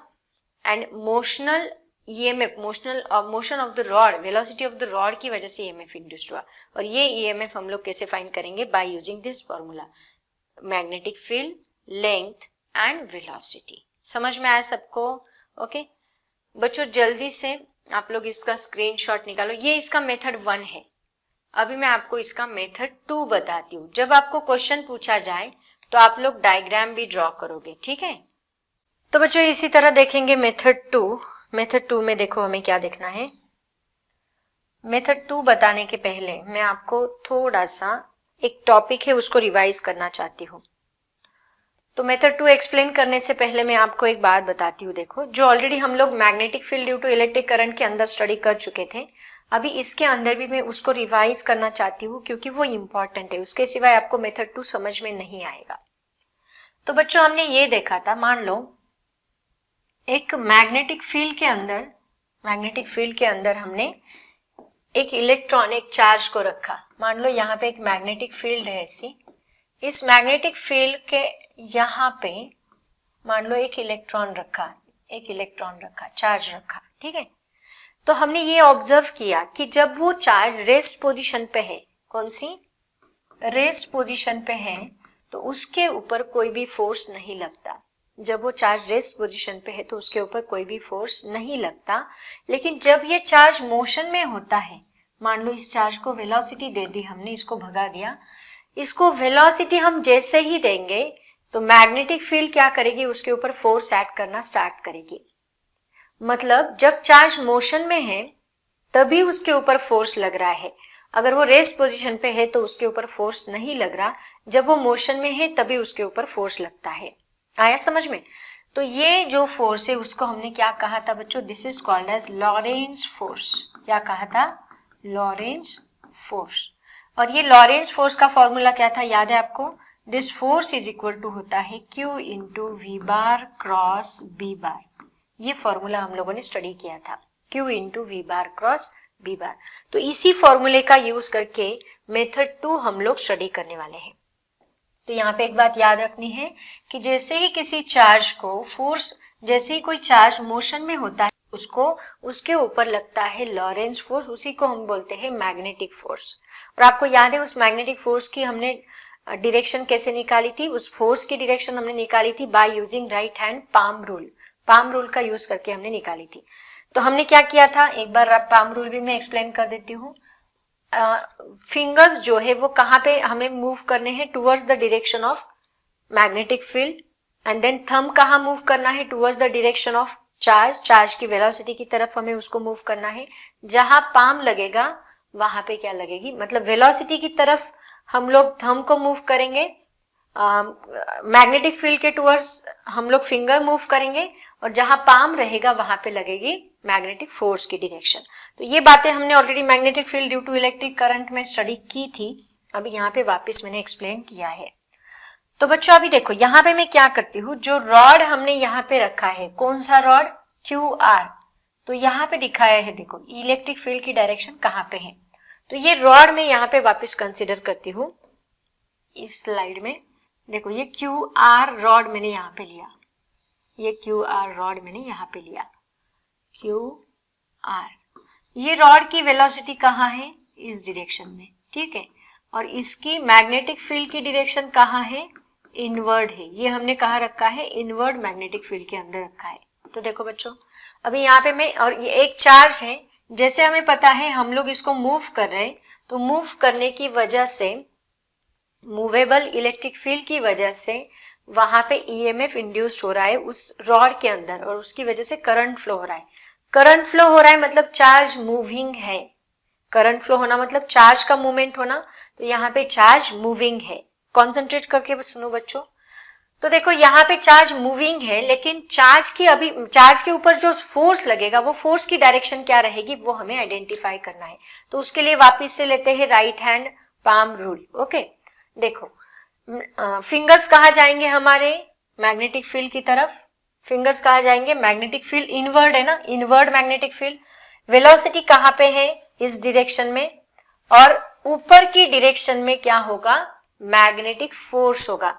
Speaker 1: and motional EMF, motion of the rod, velocity of the rod की वजह से ईएमएफ इंड्यूस्ड हुआ। और ये ईएमएफ हम लोग कैसे फाइंड करेंगे, by using this formula, magnetic field, length and velocity. समझ में आया सबको, ओके। बच्चों जल्दी से आप लोग इसका स्क्रीनशॉट निकालो, ये इसका मेथड 1 है। अभी मैं आपको इसका मेथड 2 बताती हूँ। जब आपको क्वेश्चन पूछा जाए तो आप लोग डायग्राम भी ड्रॉ करोगे, ठीक है। तो बच्चों इसी तरह देखेंगे मेथड 2। मेथड 2 में देखो हमें क्या देखना है, मेथड 2 बताने के पहले मैं आपको थोड़ा सा एक टॉपिक है उसको रिवाइज करना चाहती हूँ। तो मेथड 2 एक्सप्लेन करने से पहले मैं आपको एक बात बताती हूँ। देखो, जो ऑलरेडी हम लोग magnetic field due to electric current के अंदर स्टडी कर चुके थे, अभी इसके अंदर भी मैं उसको रिवाइज करना चाहती हूँ क्योंकि वो इम्पॉर्टेंट है। उसके सिवाय आपको मेथड 2 समझ में नहीं आएगा। तो बच्चों, हमने ये देखा था, मान लो एक मैग्नेटिक फील्ड के अंदर हमने एक इलेक्ट्रॉन, एक चार्ज को रखा। मान लो यहाँ पे एक मैग्नेटिक फील्ड है ऐसी, इस मैग्नेटिक फील्ड के यहाँ पे मान लो एक इलेक्ट्रॉन रखा, चार्ज रखा, ठीक है। तो हमने ये ऑब्जर्व किया कि जब वो चार्ज रेस्ट पोजीशन पे है, कौन सी, रेस्ट पोजीशन पे है, तो उसके ऊपर कोई भी फोर्स नहीं लगता। जब वो चार्ज रेस्ट पोजीशन पे है तो उसके ऊपर कोई भी फोर्स नहीं लगता। लेकिन जब ये चार्ज मोशन में होता है, मान लो इस चार्ज को वेलोसिटी दे दी हमने, इसको भगा दिया, इसको वेलोसिटी हम जैसे ही देंगे तो मैग्नेटिक फील्ड क्या करेगी, उसके ऊपर फोर्स एक्ट करना स्टार्ट करेगी। मतलब जब चार्ज मोशन में है तभी उसके ऊपर फोर्स लग रहा है। अगर वो रेस्ट पोजीशन पे है तो उसके ऊपर फोर्स नहीं लग रहा, जब वो मोशन में है तभी उसके ऊपर फोर्स लगता है। आया समझ में? तो ये जो फोर्स है उसको हमने क्या कहा था बच्चों, this is called as Lorentz force. क्या कहा था, लॉरेंज फोर्स। और ये लॉरेंज फोर्स का फॉर्मूला क्या था, याद है आपको, this force is equal to होता है Q into V bar cross B bar. ये फॉर्मूला हम लोगों ने स्टडी किया था, Q into V bar cross B bar. तो इसी फॉर्मूले का यूज करके मेथड 2 हम लोग स्टडी करने वाले हैं। तो यहाँ पे एक बात याद रखनी है कि जैसे ही किसी चार्ज को फोर्स, जैसे ही कोई चार्ज मोशन में होता है उसको, उसके ऊपर लगता है लॉरेंज फोर्स, उसी को हम बोलते हैं मैग्नेटिक फोर्स। और आपको याद है उस मैग्नेटिक फोर्स की हमने डायरेक्शन कैसे निकाली थी, उस फोर्स की डायरेक्शन हमने निकाली थी by using right hand palm rule. Palm rule का यूज करके हमने निकाली थी। तो हमने क्या किया था, एक बार पाम रूल भी मैं एक्सप्लेन कर देती हूँ। फिंगर्स जो है वो कहाँ पे हमें मूव करने हैं, towards the direction of magnetic field, and then thumb कहाँ मूव करना है, towards the direction of charge की वेलोसिटी की तरफ हमें उसको मूव करना है। जहां पाम लगेगा वहां पे क्या लगेगी, मतलब वेलोसिटी की तरफ हम लोग थंब को मूव करेंगे, मैग्नेटिक फील्ड के टुवर्ड्स हम लोग फिंगर मूव करेंगे, और जहां पाम रहेगा वहां पे लगेगी मैग्नेटिक फोर्स की डायरेक्शन। तो ये बातें हमने already magnetic field due to electric current में स्टडी की थी, अभी यहाँ पे वापस मैंने एक्सप्लेन किया है। तो बच्चों अभी देखो यहाँ पे मैं क्या करती हूँ, जो रॉड हमने यहाँ पे रखा है, कौन सा रॉड, QR, तो यहाँ पे दिखाया है, देखो इलेक्ट्रिक फील्ड की डायरेक्शन कहाँ पे है। तो ये रॉड में यहाँ पे वापस कंसिडर करती हूँ इस स्लाइड में। देखो ये QR रॉड मैंने यहाँ पे लिया, ये QR रॉड मैंने यहाँ पे लिया, QR। ये रॉड की वेलोसिटी कहाँ है, इस डायरेक्शन में, ठीक है। और इसकी मैग्नेटिक फील्ड की डायरेक्शन कहाँ है, इनवर्ड है। ये हमने कहाँ रखा है, इनवर्ड मैग्नेटिक फील्ड के अंदर रखा है। तो देखो बच्चों, अभी यहाँ पे मैं, और ये एक चार्ज है, जैसे हमें पता है हम लोग इसको मूव कर रहे हैं, तो मूव करने की वजह से, मूवेबल इलेक्ट्रिक फील्ड की वजह से वहां पे EMF इंड्यूस्ड हो रहा है उस रॉड के अंदर, और उसकी वजह से करंट फ्लो हो रहा है। करंट फ्लो हो रहा है मतलब चार्ज मूविंग है। करंट फ्लो होना मतलब चार्ज का मूवमेंट होना, तो यहाँ पे चार्ज मूविंग है। कॉन्सेंट्रेट करके सुनो बच्चों। तो देखो यहाँ पे चार्ज मूविंग है, लेकिन चार्ज के ऊपर जो फोर्स लगेगा, वो फोर्स की डायरेक्शन क्या रहेगी वो हमें आइडेंटिफाई करना है। तो उसके लिए वापस से लेते हैं right hand palm rule. Okay, देखो फिंगर्स कहाँ जाएंगे हमारे, मैग्नेटिक फील्ड की तरफ। फिंगर्स कहाँ जाएंगे, मैग्नेटिक फील्ड इनवर्ड है ना, इनवर्ड मैग्नेटिक फील्ड। वेलोसिटी कहाँ पे है, इस डायरेक्शन में, और ऊपर की डायरेक्शन में क्या होगा, मैग्नेटिक फोर्स होगा।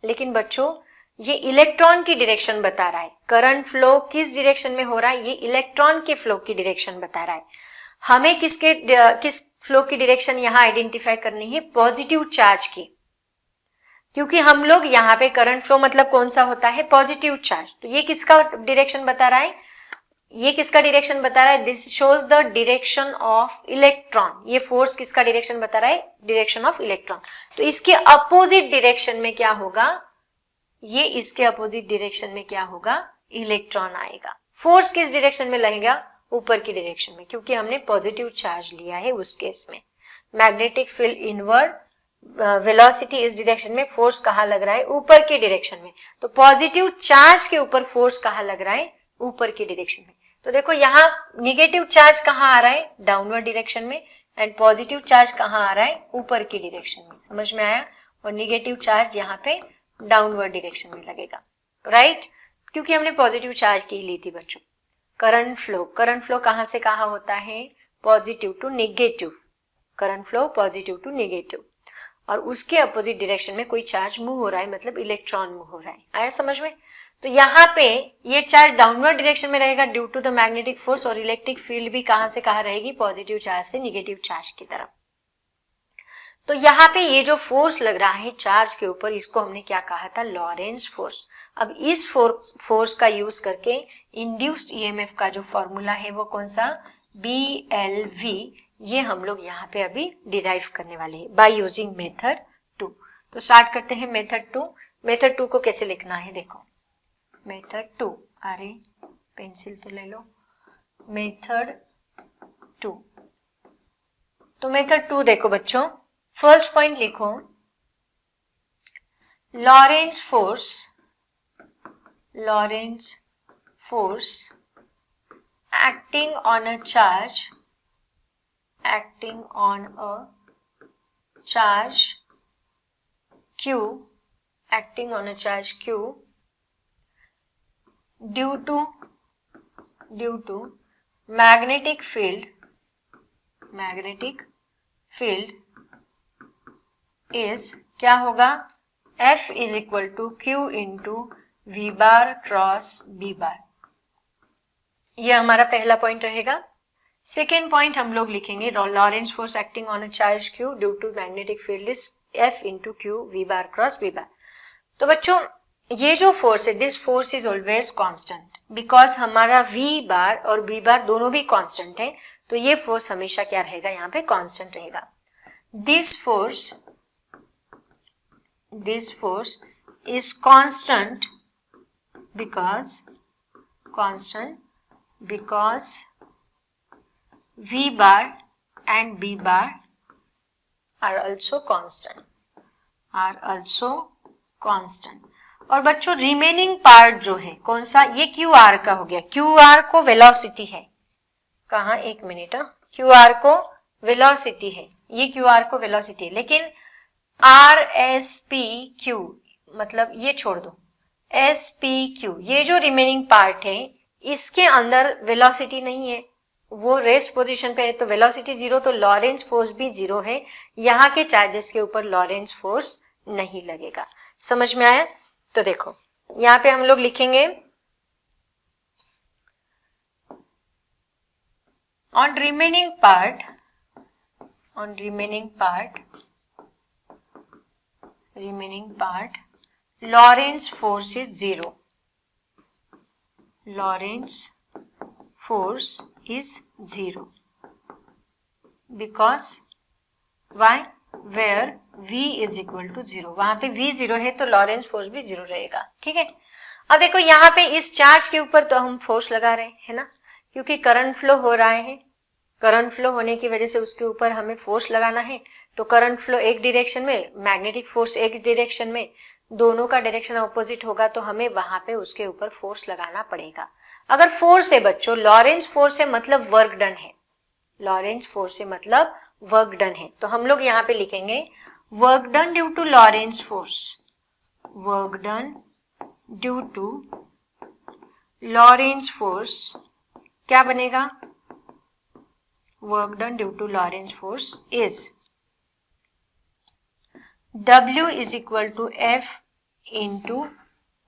Speaker 1: लेकिन बच्चों ये इलेक्ट्रॉन की डायरेक्शन बता रहा है, करंट फ्लो किस डायरेक्शन में हो रहा है, ये इलेक्ट्रॉन के फ्लो की डायरेक्शन बता रहा है। हमें किस फ्लो की डायरेक्शन यहाँ आइडेंटिफाई करनी है, पॉजिटिव चार्ज की, क्योंकि हम लोग यहाँ पे करंट फ्लो मतलब कौन सा होता है, पॉजिटिव चार्ज। तो ये किसका डायरेक्शन बता रहा है, ये किसका डायरेक्शन बता रहा है, this shows the direction of electron. ये फोर्स किसका डायरेक्शन बता रहा है, डायरेक्शन ऑफ इलेक्ट्रॉन। तो इसके अपोजिट डायरेक्शन में क्या होगा, ये इसके अपोजिट डायरेक्शन में क्या होगा, इलेक्ट्रॉन आएगा। फोर्स किस डायरेक्शन में लगेगा, ऊपर की डायरेक्शन में, क्योंकि हमने पॉजिटिव चार्ज लिया है उस केस में। मैग्नेटिक फील्ड इनवर्ड, वेलोसिटी इस डायरेक्शन में, फोर्स कहाँ लग रहा है, ऊपर की डायरेक्शन में। तो पॉजिटिव चार्ज के ऊपर फोर्स कहाँ लग रहा है, ऊपर की डायरेक्शन में। तो देखो यहाँ निगेटिव चार्ज कहाँ आ रहा है, डाउनवर्ड डायरेक्शन में, एंड पॉजिटिव चार्ज कहाँ आ रहा है, ऊपर की डायरेक्शन में। समझ में आया? और निगेटिव चार्ज यहाँ पे डाउनवर्ड डायरेक्शन में लगेगा, राइट? क्योंकि हमने पॉजिटिव चार्ज की ली थी बच्चों। करंट फ्लो कहाँ से कहाँ होता है, positive to negative. Current flow positive to negative, और उसके अपोजिट डायरेक्शन में कोई चार्ज मूव हो रहा है, मतलब इलेक्ट्रॉन मूव हो रहा है। आया समझ में? तो यहाँ पे ये चार्ज डाउनवर्ड डायरेक्शन में रहेगा due to the magnetic force, और इलेक्ट्रिक फील्ड भी कहाँ से कहाँ रहेगी, पॉजिटिव चार्ज से निगेटिव चार्ज की तरफ। तो यहाँ पे ये जो फोर्स लग रहा है चार्ज के ऊपर, इसको हमने क्या कहा था, लॉरेंस फोर्स। अब इस फोर्स का यूज करके इंड्यूस्ड ईएमएफ का जो फॉर्मूला है वो कौन सा, BLV, ये हम लोग यहाँ पे अभी डिराइव करने वाले हैं बाय यूजिंग मेथड 2। तो स्टार्ट करते हैं मेथड 2। मेथड 2 को कैसे लिखना है, देखो मेथड 2, अरे पेंसिल तो ले लो, मेथड 2। तो मेथड 2 देखो बच्चों, फर्स्ट पॉइंट लिखो, Lawrence force acting on a charge Q due to magnetic field is क्या होगा, F is equal to Q into V bar cross B bar। ये हमारा पहला पॉइंट रहेगा। सेकेंड पॉइंट हम लोग लिखेंगे, Lorentz force acting on a charge Q due to magnetic field is F into Q V bar cross B bar. तो बच्चों ये जो फोर्स है, this force is always constant, because हमारा V बार और B बार दोनों भी कांस्टेंट है, तो ये फोर्स हमेशा क्या रहेगा, यहाँ पे कांस्टेंट रहेगा। This force is constant because V bar and B bar are also constant। और बच्चों रिमेनिंग पार्ट जो है कौन सा, ये QR का हो गया। QR को वेलोसिटी है, कहाँ, एक मिनट, QR को वेलोसिटी है, ये QR को वेलोसिटी है, लेकिन RSPQ मतलब ये छोड़ दो, SPQ ये जो रिमेनिंग पार्ट है इसके अंदर वेलोसिटी नहीं है, वो रेस्ट पोजीशन पे है, तो वेलोसिटी जीरो, तो लॉरेंस फोर्स भी जीरो है। यहाँ के चार्जेस के ऊपर लॉरेंस फोर्स नहीं लगेगा। समझ में आया? तो देखो यहाँ पे हम लोग लिखेंगे, on remaining part Lawrence force is zero. Lorentz force is zero because why, where V is equal to zero, वहां पे V जीरो है तो लॉरेंस फोर्स भी जीरो रहेगा। ठीक है, अब देखो यहाँ पे इस चार्ज के ऊपर तो हम फोर्स लगा रहे हैं ना, क्योंकि करंट फ्लो हो रहा है, करंट फ्लो होने की वजह से उसके ऊपर हमें फोर्स लगाना है। तो करंट फ्लो एक डायरेक्शन में, मैग्नेटिक फोर्स एक डायरेक्शन में, दोनों का डायरेक्शन ऑपोजिट होगा, तो हमें वहां पे उसके ऊपर फोर्स लगाना पड़ेगा। अगर फोर्स है बच्चों, लॉरेंस फोर्स है मतलब वर्क डन है, लॉरेंस फोर्स है मतलब वर्क डन है, तो हम लोग यहाँ पे लिखेंगे work done due to Lorentz force, work done due to Lorentz force क्या बनेगा, work done due to Lorentz force is W is equal to F into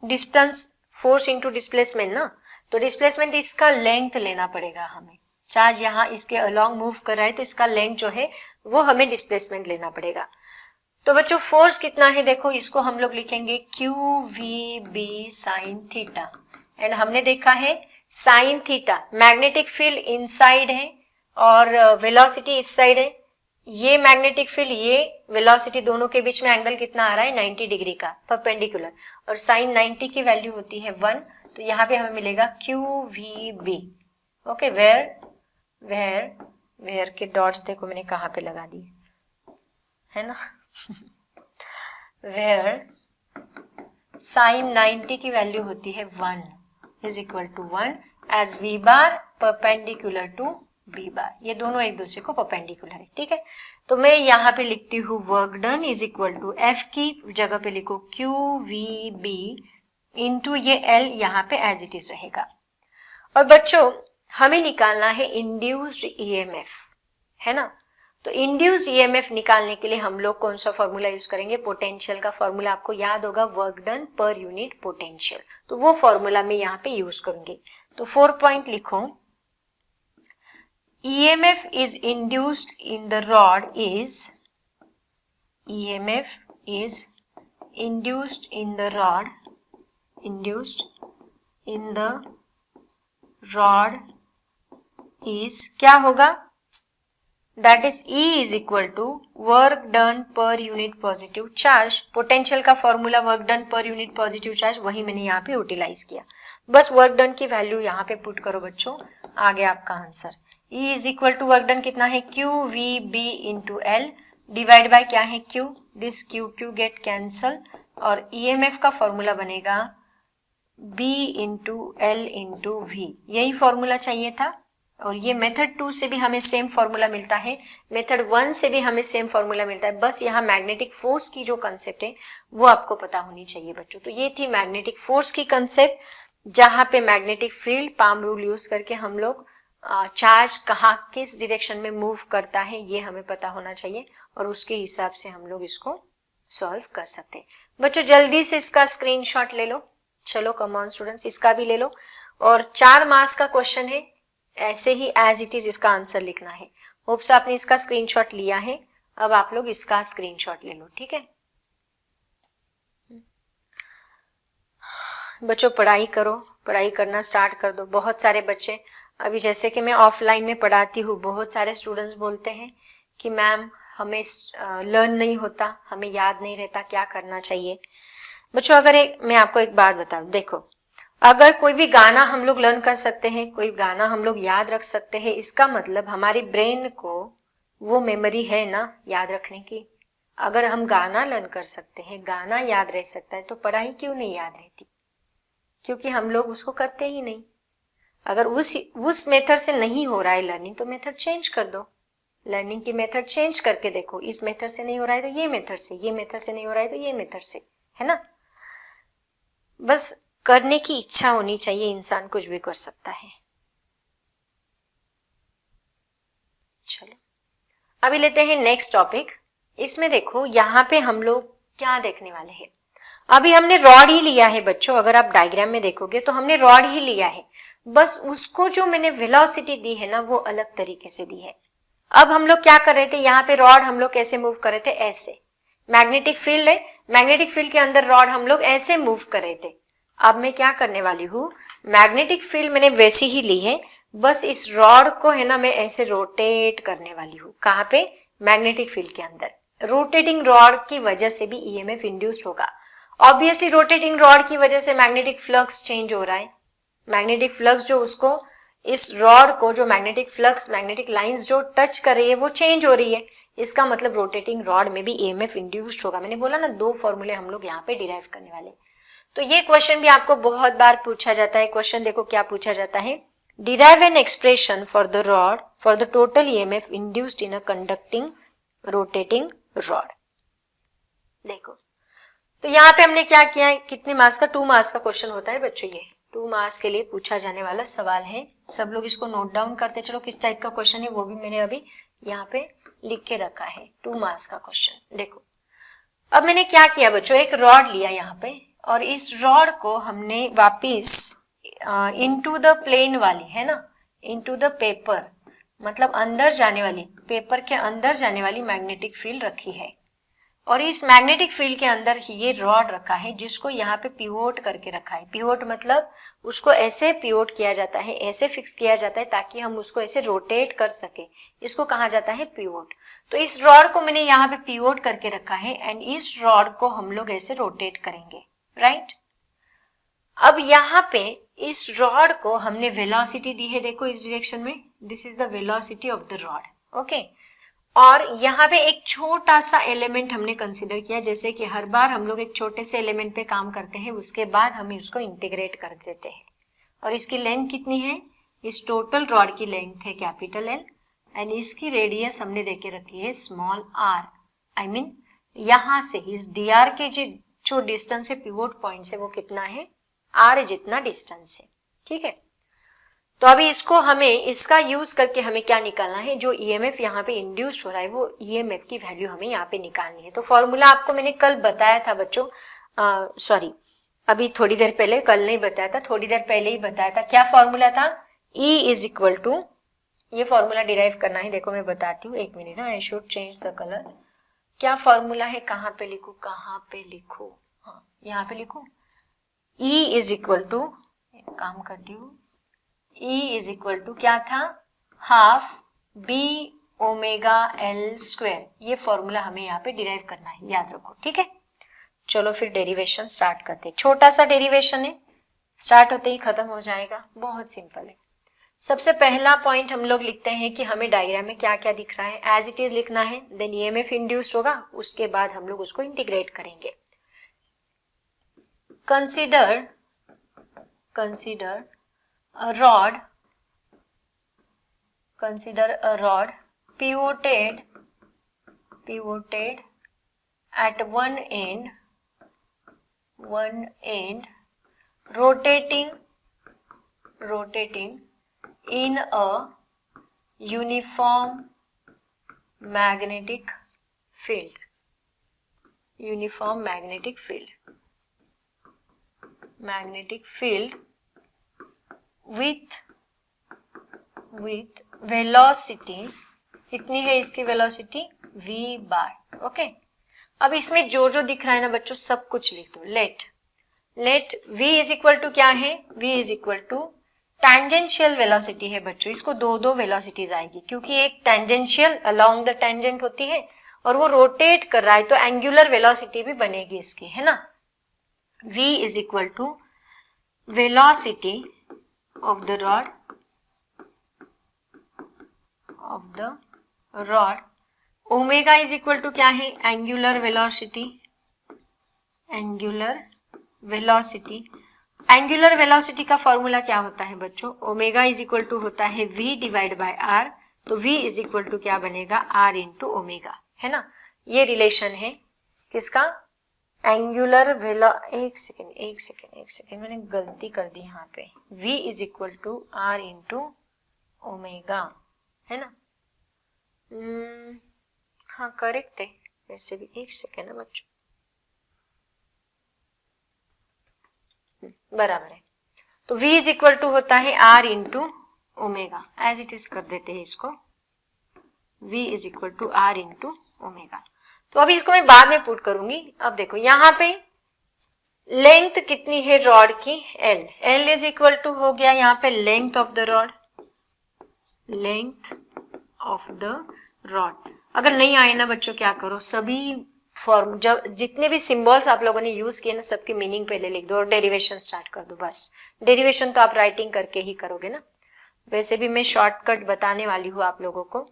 Speaker 1: distance, force into displacement ना, तो डिस्प्लेसमेंट इसका लेंथ लेना पड़ेगा हमें। Charge यहाँ इसके अलोंग मूव कर रहा है तो इसका लेंथ जो है वो हमें डिस्प्लेसमेंट लेना पड़ेगा। तो बच्चों फोर्स कितना है देखो, इसको हम लोग लिखेंगे QVB साइन थीटा, एंड हमने देखा है sine theta magnetic field inside है और वेलोसिटी इस साइड है। ये मैग्नेटिक फील्ड, ये वेलोसिटी, दोनों के बीच में एंगल कितना आ रहा है, 90 डिग्री का परपेंडिकुलर, और साइन 90 की वैल्यू होती है 1, तो यहाँ पे हमें मिलेगा QVB। ओके, वेयर के डॉट्स देखो मैंने कहाँ पे लगा दिए, है ना। वेयर साइन 90 की वैल्यू होती है 1 is equal to 1 as V bar perpendicular to B bar, ये दोनों एक दूसरे को परपेंडिकुलर है, ठीक है। तो मैं यहाँ पे लिखती हूँ work done is equal to F की जगह पे लिखो क्यू वी बी इंटू ये एल यहाँ पे एज इट इज रहेगा। और बच्चों हमें निकालना है इंड्यूस्ड ईएमएफ, है ना। तो इंड्यूस्ड ईएमएफ निकालने के लिए हम लोग कौन सा फॉर्मूला यूज करेंगे, पोटेंशियल का फॉर्मूला आपको याद होगा, work done per unit potential, तो वो फॉर्मूला मैं यहाँ पे यूज करूंगी। तो 4 पॉइंट लिखो, EMF is induced in the rod is EMF is induced in the rod is क्या होगा, that is E is equal to work done per unit positive charge। Potential का formula work done per unit positive charge, वही मैंने यहाँ पे utilise किया। बस work done की वैल्यू यहाँ पे पुट करो बच्चों, आ गया आपका answer. E is equal to work done कितना है, Q V B into L divide by क्या है Q, this Q Q get cancel, और EMF का फॉर्मूला बनेगा B into L into V, यही फॉर्मूला चाहिए था। और ये मेथड 2 से भी हमें सेम फॉर्मूला मिलता है, मेथड 1 से भी हमें सेम फॉर्मूला मिलता है, बस यहाँ मैग्नेटिक फोर्स की जो कंसेप्ट है वो आपको पता होनी चाहिए बच्चों। तो ये थी मैग्नेटिक फोर्स की कंसेप्ट, जहाँ पे magnetic field palm rule use करके हम लोग चार्ज कहाँ किस डायरेक्शन में मूव करता है ये हमें पता होना चाहिए, और उसके हिसाब से हम लोग इसको सॉल्व कर सकते हैं। बच्चों जल्दी से इसका स्क्रीनशॉट ले लो, चलो कम ऑन स्टूडेंट्स, इसका भी ले लो। और 4 मार्क्स का क्वेश्चन है, ऐसे ही एज इट इज इसका आंसर लिखना है। होप सो आपने इसका स्क्रीनशॉट लिया है, अब आप लोग इसका स्क्रीनशॉट ले लो, ठीक है बच्चों। पढ़ाई करो, पढ़ाई करना स्टार्ट कर दो। बहुत सारे बच्चे, अभी जैसे कि मैं ऑफलाइन में पढ़ाती हूँ, बहुत सारे स्टूडेंट्स बोलते हैं कि मैम हमें लर्न नहीं होता, हमें याद नहीं रहता, क्या करना चाहिए। बच्चों अगर मैं आपको एक बात बताऊं, देखो अगर कोई भी गाना हम लोग लर्न कर सकते हैं, कोई गाना हम लोग याद रख सकते हैं, इसका मतलब हमारी ब्रेन को वो मेमोरी है ना याद रखने की। अगर हम गाना लर्न कर सकते हैं, गाना याद रह सकता है, तो पढ़ाई क्यों नहीं याद रहती, क्योंकि हम लोग उसको करते ही नहीं। अगर उस मेथड से नहीं हो रहा है लर्निंग, तो मेथड चेंज कर दो, लर्निंग की मेथड चेंज करके देखो, इस मेथड से नहीं हो रहा है तो ये मेथड से, ये मेथड से नहीं हो रहा है तो ये मेथड से, है ना। बस करने की इच्छा होनी चाहिए, इंसान कुछ भी कर सकता है। चलो अभी लेते हैं नेक्स्ट टॉपिक। इसमें देखो यहाँ पे हम लोग क्या देखने वाले हैं, अभी हमने रॉड ही लिया है बच्चों, अगर आप डायग्राम में देखोगे तो हमने रॉड ही लिया है, बस उसको जो मैंने वेलोसिटी दी है ना वो अलग तरीके से दी है। अब हम लोग क्या कर रहे थे, यहाँ पे रॉड हम लोग कैसे मूव कर रहे थे, ऐसे। मैग्नेटिक फील्ड है, मैग्नेटिक फील्ड के अंदर रॉड हम लोग ऐसे मूव कर रहे थे। अब मैं क्या करने वाली हूँ, मैग्नेटिक फील्ड मैंने वैसी ही ली है, बस इस रॉड को है ना मैं ऐसे रोटेट करने वाली हूँ। कहाँ पे, मैग्नेटिक फील्ड के अंदर। रोटेटिंग रॉड की वजह से भी ईएमएफ इंड्यूस्ड होगा। ऑब्वियसली रोटेटिंग रॉड की वजह से मैग्नेटिक फ्लक्स चेंज हो रहा है, मैग्नेटिक फ्लक्स जो उसको इस रॉड को जो मैग्नेटिक फ्लक्स मैग्नेटिक लाइंस जो टच कर रही है वो चेंज हो रही है, इसका मतलब रोटेटिंग रॉड में भी ईएमएफ इंड्यूस्ड होगा। मैंने बोला ना 2 फॉर्मूले हम लोग यहाँ पे डिराइव करने वाले। तो ये क्वेश्चन भी आपको बहुत बार पूछा जाता है। क्वेश्चन देखो क्या पूछा जाता है, derive an expression for the rod for the total EMF induced in a conducting rotating rod. देखो तो यहाँ पे हमने क्या किया है, कितने मार्क्स का, 2 मार्क्स का क्वेश्चन होता है बच्चों, ये 2 मार्क्स के लिए पूछा जाने वाला सवाल है। सब लोग इसको नोट डाउन करते चलो, किस टाइप का क्वेश्चन है वो भी मैंने अभी यहाँ पे लिख के रखा है। 2 मार्क्स का क्वेश्चन। देखो अब मैंने क्या किया बच्चों, एक रॉड लिया यहाँ पे, और इस रॉड को हमने वापिस इनटू द प्लेन वाली, है ना, इनटू द पेपर, मतलब अंदर जाने वाली, पेपर के अंदर जाने वाली मैग्नेटिक फील्ड रखी है। और इस मैग्नेटिक फील्ड के अंदर ही ये रॉड रखा है, जिसको यहाँ पे पिवोट करके रखा है। पिवोट मतलब उसको ऐसे पिवोट किया जाता है, ऐसे फिक्स किया जाता है ताकि हम उसको ऐसे रोटेट कर सके, इसको कहा जाता है पिवोट। तो इस रॉड को मैंने यहाँ पे पिवोट करके रखा है, एंड इस रॉड को हम लोग ऐसे रोटेट करेंगे, राइट। अब यहाँ पे इस रॉड को हमने वेलोसिटी दी है, देखो इस डायरेक्शन में, this is the velocity of the rod, okay. और यहाँ पे एक छोटा सा एलिमेंट हमने कंसीडर किया, जैसे कि हर बार हम लोग एक छोटे से एलिमेंट पे काम करते हैं, उसके बाद हम उसको इंटीग्रेट कर देते हैं। और इसकी लेंथ कितनी है, इस टोटल रॉड की लेंथ है कैपिटल L एंड इसकी रेडियस हमने देके रखी है स्मॉल r। आई मीन यहां से इस dr के जो डिस्टेंस है पिवोट पॉइंट से वो कितना है, r जितना डिस्टेंस है, ठीक है। तो अभी इसको हमें इसका यूज करके हमें क्या निकालना है, जो ईएमएफ यहाँ पे इंड्यूस हो रहा है वो ईएमएफ की वैल्यू हमें यहाँ पे निकालनी है। तो फॉर्मूला आपको मैंने कल बताया था बच्चों, सॉरी अभी थोड़ी देर पहले, कल नहीं बताया था, थोड़ी देर पहले ही बताया था। क्या फॉर्मूला था, E इज इक्वल टू, ये फॉर्मूला डिराइव करना है, देखो मैं बताती हूँ, एक मिनट ना, I should change the colour. क्या फॉर्मूला है, कहाँ पे लिखूं, कहाँ पे लिखूं, हाँ यहाँ पे लिखूं। E इज इक्वल टू, एक काम करती हूँ, E इज इक्वल टू क्या था, half B omega L square. ये फॉर्मूला हमें यहाँ पे डिराइव करना है, याद रखो, ठीक है। चलो फिर डेरिवेशन स्टार्ट करते हैं। छोटा सा डेरिवेशन है, स्टार्ट होते ही खत्म हो जाएगा, बहुत सिंपल है। सबसे पहला पॉइंट हम लोग लिखते हैं कि हमें डायग्राम में क्या क्या दिख रहा है एज इट इज लिखना है, देन ईएमएफ इंड्यूस्ड होगा, उसके बाद हम लोग उसको इंटीग्रेट करेंगे। Consider a rod pivoted at one end rotating in a uniform magnetic field with velocity, कितनी है इसकी वेलोसिटी, v बार, ओके। अब इसमें जो जो दिख रहा है ना बच्चों सब कुछ लिख दो। Let v is equal to क्या है, v is equal to tangential velocity है बच्चों, इसको दो वेलोसिटीज आएगी क्योंकि एक टेंजेंशियल अलोंग द टेंजेंट होती है और वो रोटेट कर रहा है, तो एंगुलर वेलोसिटी भी बनेगी इसकी, है ना। v is equal to velocity of the rod, omega is equal to क्या है, एंगुलर वेलोसिटी का फॉर्मूला क्या होता है बच्चों, ओमेगा इज इक्वल टू होता है v डिवाइड बाय r, तो v इज इक्वल टू क्या बनेगा, r इंटू ओमेगा, है ना। ये रिलेशन है किसका, एंगुलर एक सेकेंड मैंने गलती कर दी यहाँ पे, v is equal to r into omega, है ना। हाँ करेक्ट है वैसे भी, एक सेकेंड है बच्चों, बराबर है। तो v इज इक्वल टू होता है r into omega, as it is कर देते हैं इसको, v is equal to r into omega. तो अभी इसको मैं बाद में पुट करूंगी। अब देखो यहाँ पे लेंथ कितनी है रॉड की, l इज इक्वल टू हो गया यहाँ पे लेंथ ऑफ द रॉड। अगर नहीं आए ना बच्चों क्या करो, सभी फॉर्म जब जितने भी सिंबल्स आप लोगों ने यूज किए ना सबकी मीनिंग पहले लिख दो और डेरिवेशन स्टार्ट कर दो, बस। डेरिवेशन तो आप राइटिंग करके ही करोगे ना, वैसे भी मैं शॉर्टकट बताने वाली हूँ आप लोगों को,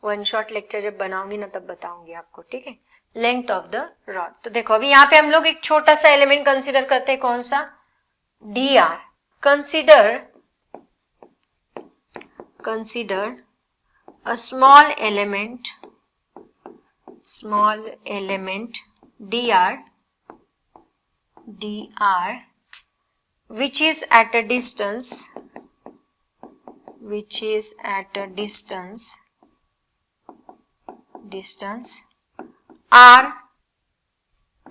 Speaker 1: वन शॉट लेक्चर जब बनाऊंगी ना तब बताऊंगी आपको, ठीक है। लेंथ ऑफ द रॉड, तो देखो अभी यहाँ पे हम लोग एक छोटा सा एलिमेंट कंसिडर करते हैं, कौन सा, dr। Consider a small element dr which is at a distance r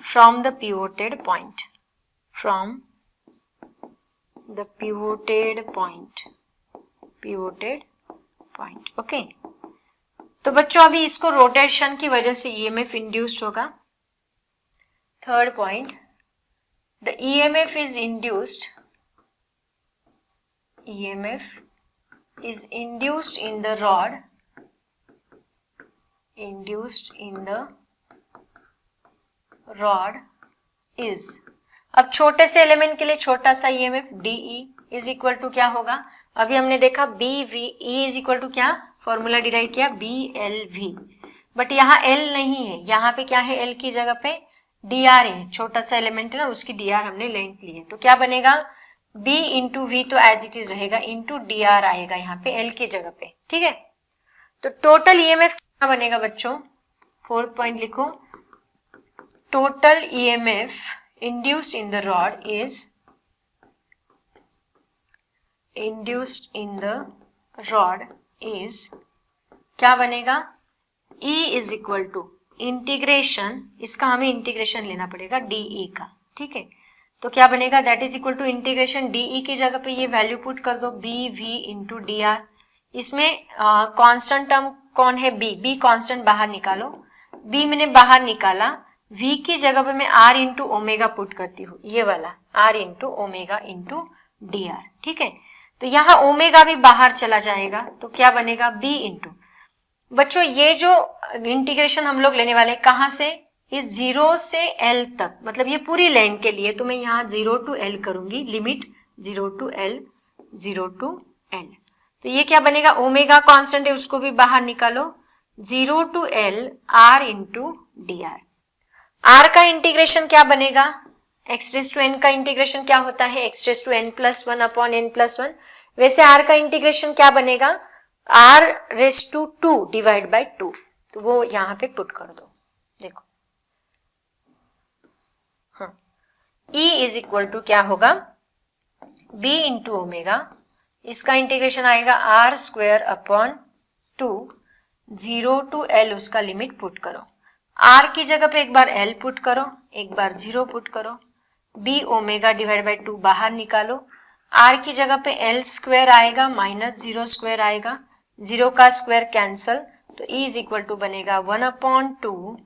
Speaker 1: from the pivoted point, okay. तो बच्चों अभी इसको रोटेशन की वजह से ईएमएफ इंड्यूस्ड होगा। Third point, the EMF is induced in the rod is, अब छोटे से एलिमेंट के लिए छोटा सा EMF DE is equal to क्या होगा, अभी हमने देखा B V E is equal to क्या, फॉर्मूला डिराइव किया बी एल वी, बट यहाँ एल नहीं है, यहाँ पे क्या है, एल की जगह पे डी आर है, छोटा सा एलिमेंट है ना, उसकी डी आर हमने लेंथ ली है, तो क्या बनेगा बी इंटू वी तो एज इट इज रहेगा, इंटू डी आर आएगा यहाँ पे एल की जगह पे, ठीक है। तो टोटल ईएमएफ क्या बनेगा बच्चों, 4th पॉइंट लिखो, total EMF induced in the rod is क्या बनेगा, E is equal to integration, इसका हमें इंटीग्रेशन लेना पड़ेगा DE का, ठीक है। तो क्या बनेगा, that is equal to integration DE की जगह पे ये वैल्यू पुट कर दो BV इंटू DR। इसमें कांस्टेंट टर्म कौन है, B कांस्टेंट बाहर निकालो, B मैंने बाहर निकाला, V की जगह पे मैं R इंटू ओमेगा पुट करती हूँ, ये वाला R into omega into DR, ठीक है। तो यहाँ ओमेगा भी बाहर चला जाएगा, तो क्या बनेगा B इंटू, बच्चों ये जो इंटीग्रेशन हम लोग लेने वाले कहाँ से, इस 0 से L तक, मतलब ये पूरी लेंथ के लिए, तो मैं यहाँ 0 टू L करूंगी, limit 0 to L, 0 to L। तो ये क्या बनेगा, ओमेगा कांस्टेंट है उसको भी बाहर निकालो, 0 to L R into DR। R का इंटीग्रेशन क्या बनेगा, x रेस टू n का इंटीग्रेशन क्या होता है, x raise to n plus 1 upon n plus 1, वैसे R का इंटीग्रेशन क्या बनेगा, R raise to 2 divide by 2, तो वो यहाँ पे पुट कर दो, देखो हाँ, E इज इक्वल टू क्या होगा, B इंटू ओमेगा, इसका इंटीग्रेशन आएगा R square upon 2, 0 to L उसका लिमिट पुट करो, R की जगह पे एक बार L पुट करो, एक बार 0 पुट करो, B ओमेगा डिवाइड बाई 2 बाहर निकालो, R की जगह पे L स्क्वायर आएगा माइनस 0 स्क्वायर आएगा, 0 का स्क्वायर कैंसल, तो E इज इक्वल टू बनेगा 1/2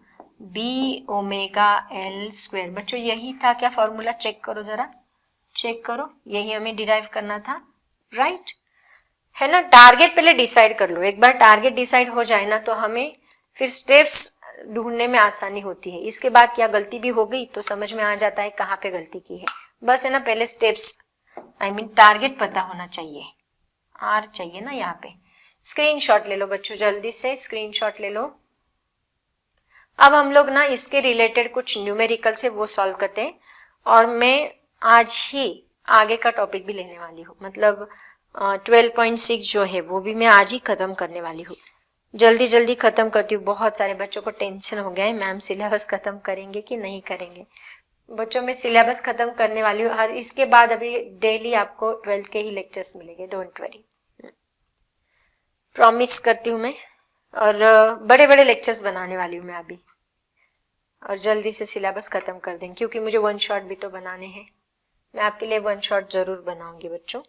Speaker 1: B ओमेगा L स्क्वायर। बच्चों यही था क्या फॉर्मूला, चेक करो जरा, चेक करो, यही हमें डिराइव करना था, राइट है ना। टारगेट पहले डिसाइड कर लो, एक बार टारगेट डिसाइड हो जाए ना तो हमें फिर स्टेप्स ढूंढने में आसानी होती है, इसके बाद क्या गलती भी हो गई तो समझ में आ जाता है कहाँ पे गलती की है, बस है ना, पहले स्टेप्स टारगेट पता होना चाहिए, R चाहिए ना यहाँ पे। स्क्रीनशॉट ले लो बच्चों, जल्दी से स्क्रीनशॉट ले लो। अब हम लोग ना इसके रिलेटेड कुछ न्यूमेरिकल्स है वो सॉल्व करते हैं, और मैं आज ही आगे का टॉपिक भी लेने वाली हूँ, मतलब 12.6 जो है वो भी मैं आज ही खत्म करने वाली हूँ, जल्दी जल्दी खत्म करती हूँ। बहुत सारे बच्चों को टेंशन हो गया है, मैम सिलेबस खत्म करेंगे कि नहीं करेंगे। बच्चों में सिलेबस खत्म करने वाली हूँ, और इसके बाद अभी डेली आपको 12th के ही लेक्चर्स मिलेंगे, डोंट वरी, प्रॉमिस करती हूँ मैं। और बड़े बड़े लेक्चर्स बनाने वाली हूँ मैं अभी, और जल्दी से सिलेबस खत्म कर देंगे, क्योंकि मुझे 1 शॉट भी तो बनाने हैं, मैं आपके लिए 1 शॉट जरूर बनाऊंगी बच्चों।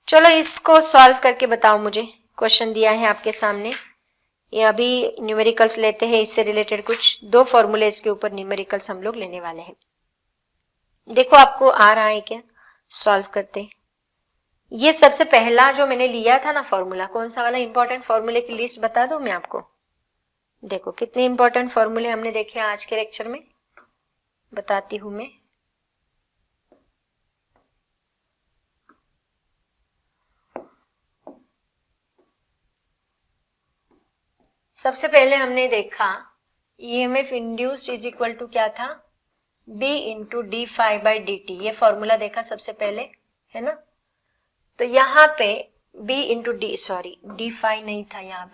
Speaker 1: चलो इसको सॉल्व करके बताओ मुझे, क्वेश्चन दिया है आपके सामने, ये अभी न्यूमेरिकल्स लेते हैं, इससे रिलेटेड कुछ 2 फॉर्मूले इसके ऊपर न्यूमेरिकल्स हम लोग लेने वाले हैं। देखो आपको आ रहा है क्या, सॉल्व करते हैं। ये सबसे पहला जो मैंने लिया था ना फॉर्मूला, कौन सा वाला, इंपॉर्टेंट फॉर्मूले की लिस्ट बता दूं मैं आपको। देखो कितने इंपॉर्टेंट फॉर्मूले हमने देखे आज के लेक्चर में, बताती हूं मैं। सबसे पहले हमने देखा EMF induced is equal to क्या था, B into D phi by D T, ये फॉर्मूला देखा सबसे पहले, है ना। तो यहाँ पे B into D, sorry D phi नहीं था यहाँ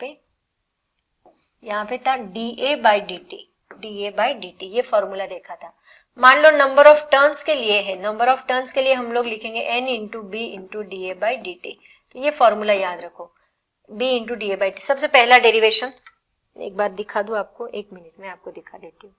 Speaker 1: पे था D A by D T, ये फॉर्मूला देखा था। मान लो नंबर ऑफ टर्न्स के लिए है, नंबर ऑफ टर्न्स के लिए हम लोग लिखेंगे N into B into D A by D T, तो ये फॉर्मूला याद रखो, B into D A by T. सबसे पहला डेरिवेशन एक बार दिखा दूं आपको, 1 मिनट में आपको दिखा देती हूँ।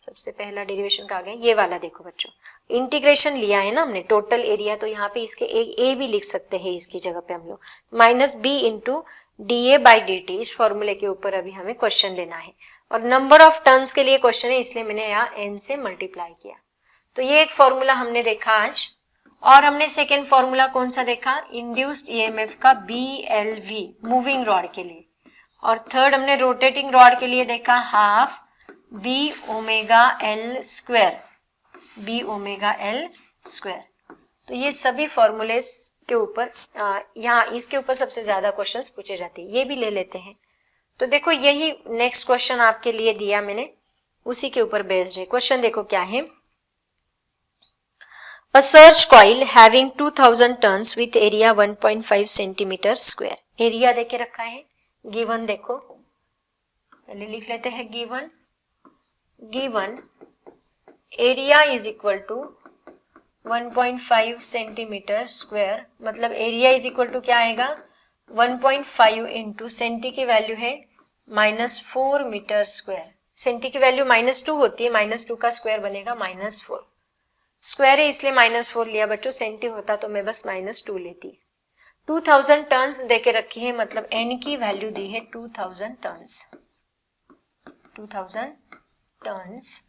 Speaker 1: सबसे पहला डेरिवेशन का आ गया ये वाला, देखो बच्चों इंटीग्रेशन लिया है ना हमने, टोटल एरिया, तो यहाँ पे इसके ए भी लिख सकते हैं इसकी जगह पे हम लोग, minus B into D A by D T, इस फॉर्मूले के ऊपर अभी हमें क्वेश्चन लेना है, और नंबर ऑफ टर्न्स के लिए क्वेश्चन है, इसलिए मैंने यहाँ n से मल्टीप्लाई किया। तो ये एक फॉर्मूला हमने देखा आज, और हमने सेकेंड फॉर्मूला कौन सा देखा, इंड्यूस्ड ईएमएफ का BLV मूविंग रॉड के लिए, और थर्ड हमने रोटेटिंग रॉड के लिए देखा half B omega L square, B omega L square. तो ये सभी फॉर्मूलेस के ऊपर यहाँ इसके ऊपर सबसे ज्यादा क्वेश्चंस पूछे जाते हैं, ये भी ले लेते हैं। तो देखो यही नेक्स्ट क्वेश्चन आपके लिए दिया मैंने, उसी के ऊपर बेस्ड है। क्वेश्चन देखो क्या है, A surge coil having 2000 turns with area 1.5 centimeter square। Area देके रखा है, गिवन देखो, पहले लिख लेते हैं given area is equal to 1.5 centimeter square, मतलब एरिया इज इक्वल टू क्या आएगा 1.5 इंटू सेंटी की वैल्यू है -4 मीटर स्क्वायर। सेंटी की वैल्यू -2 होती है, -2 का स्क्वायर बनेगा -4। स्क्वायर है इसलिए -4 लिया बच्चों, सेंटी होता तो मैं बस -2 लेती। 2000 टर्न्स देके रखी है, मतलब n की वैल्यू दी है 2000 turns. 2000 turns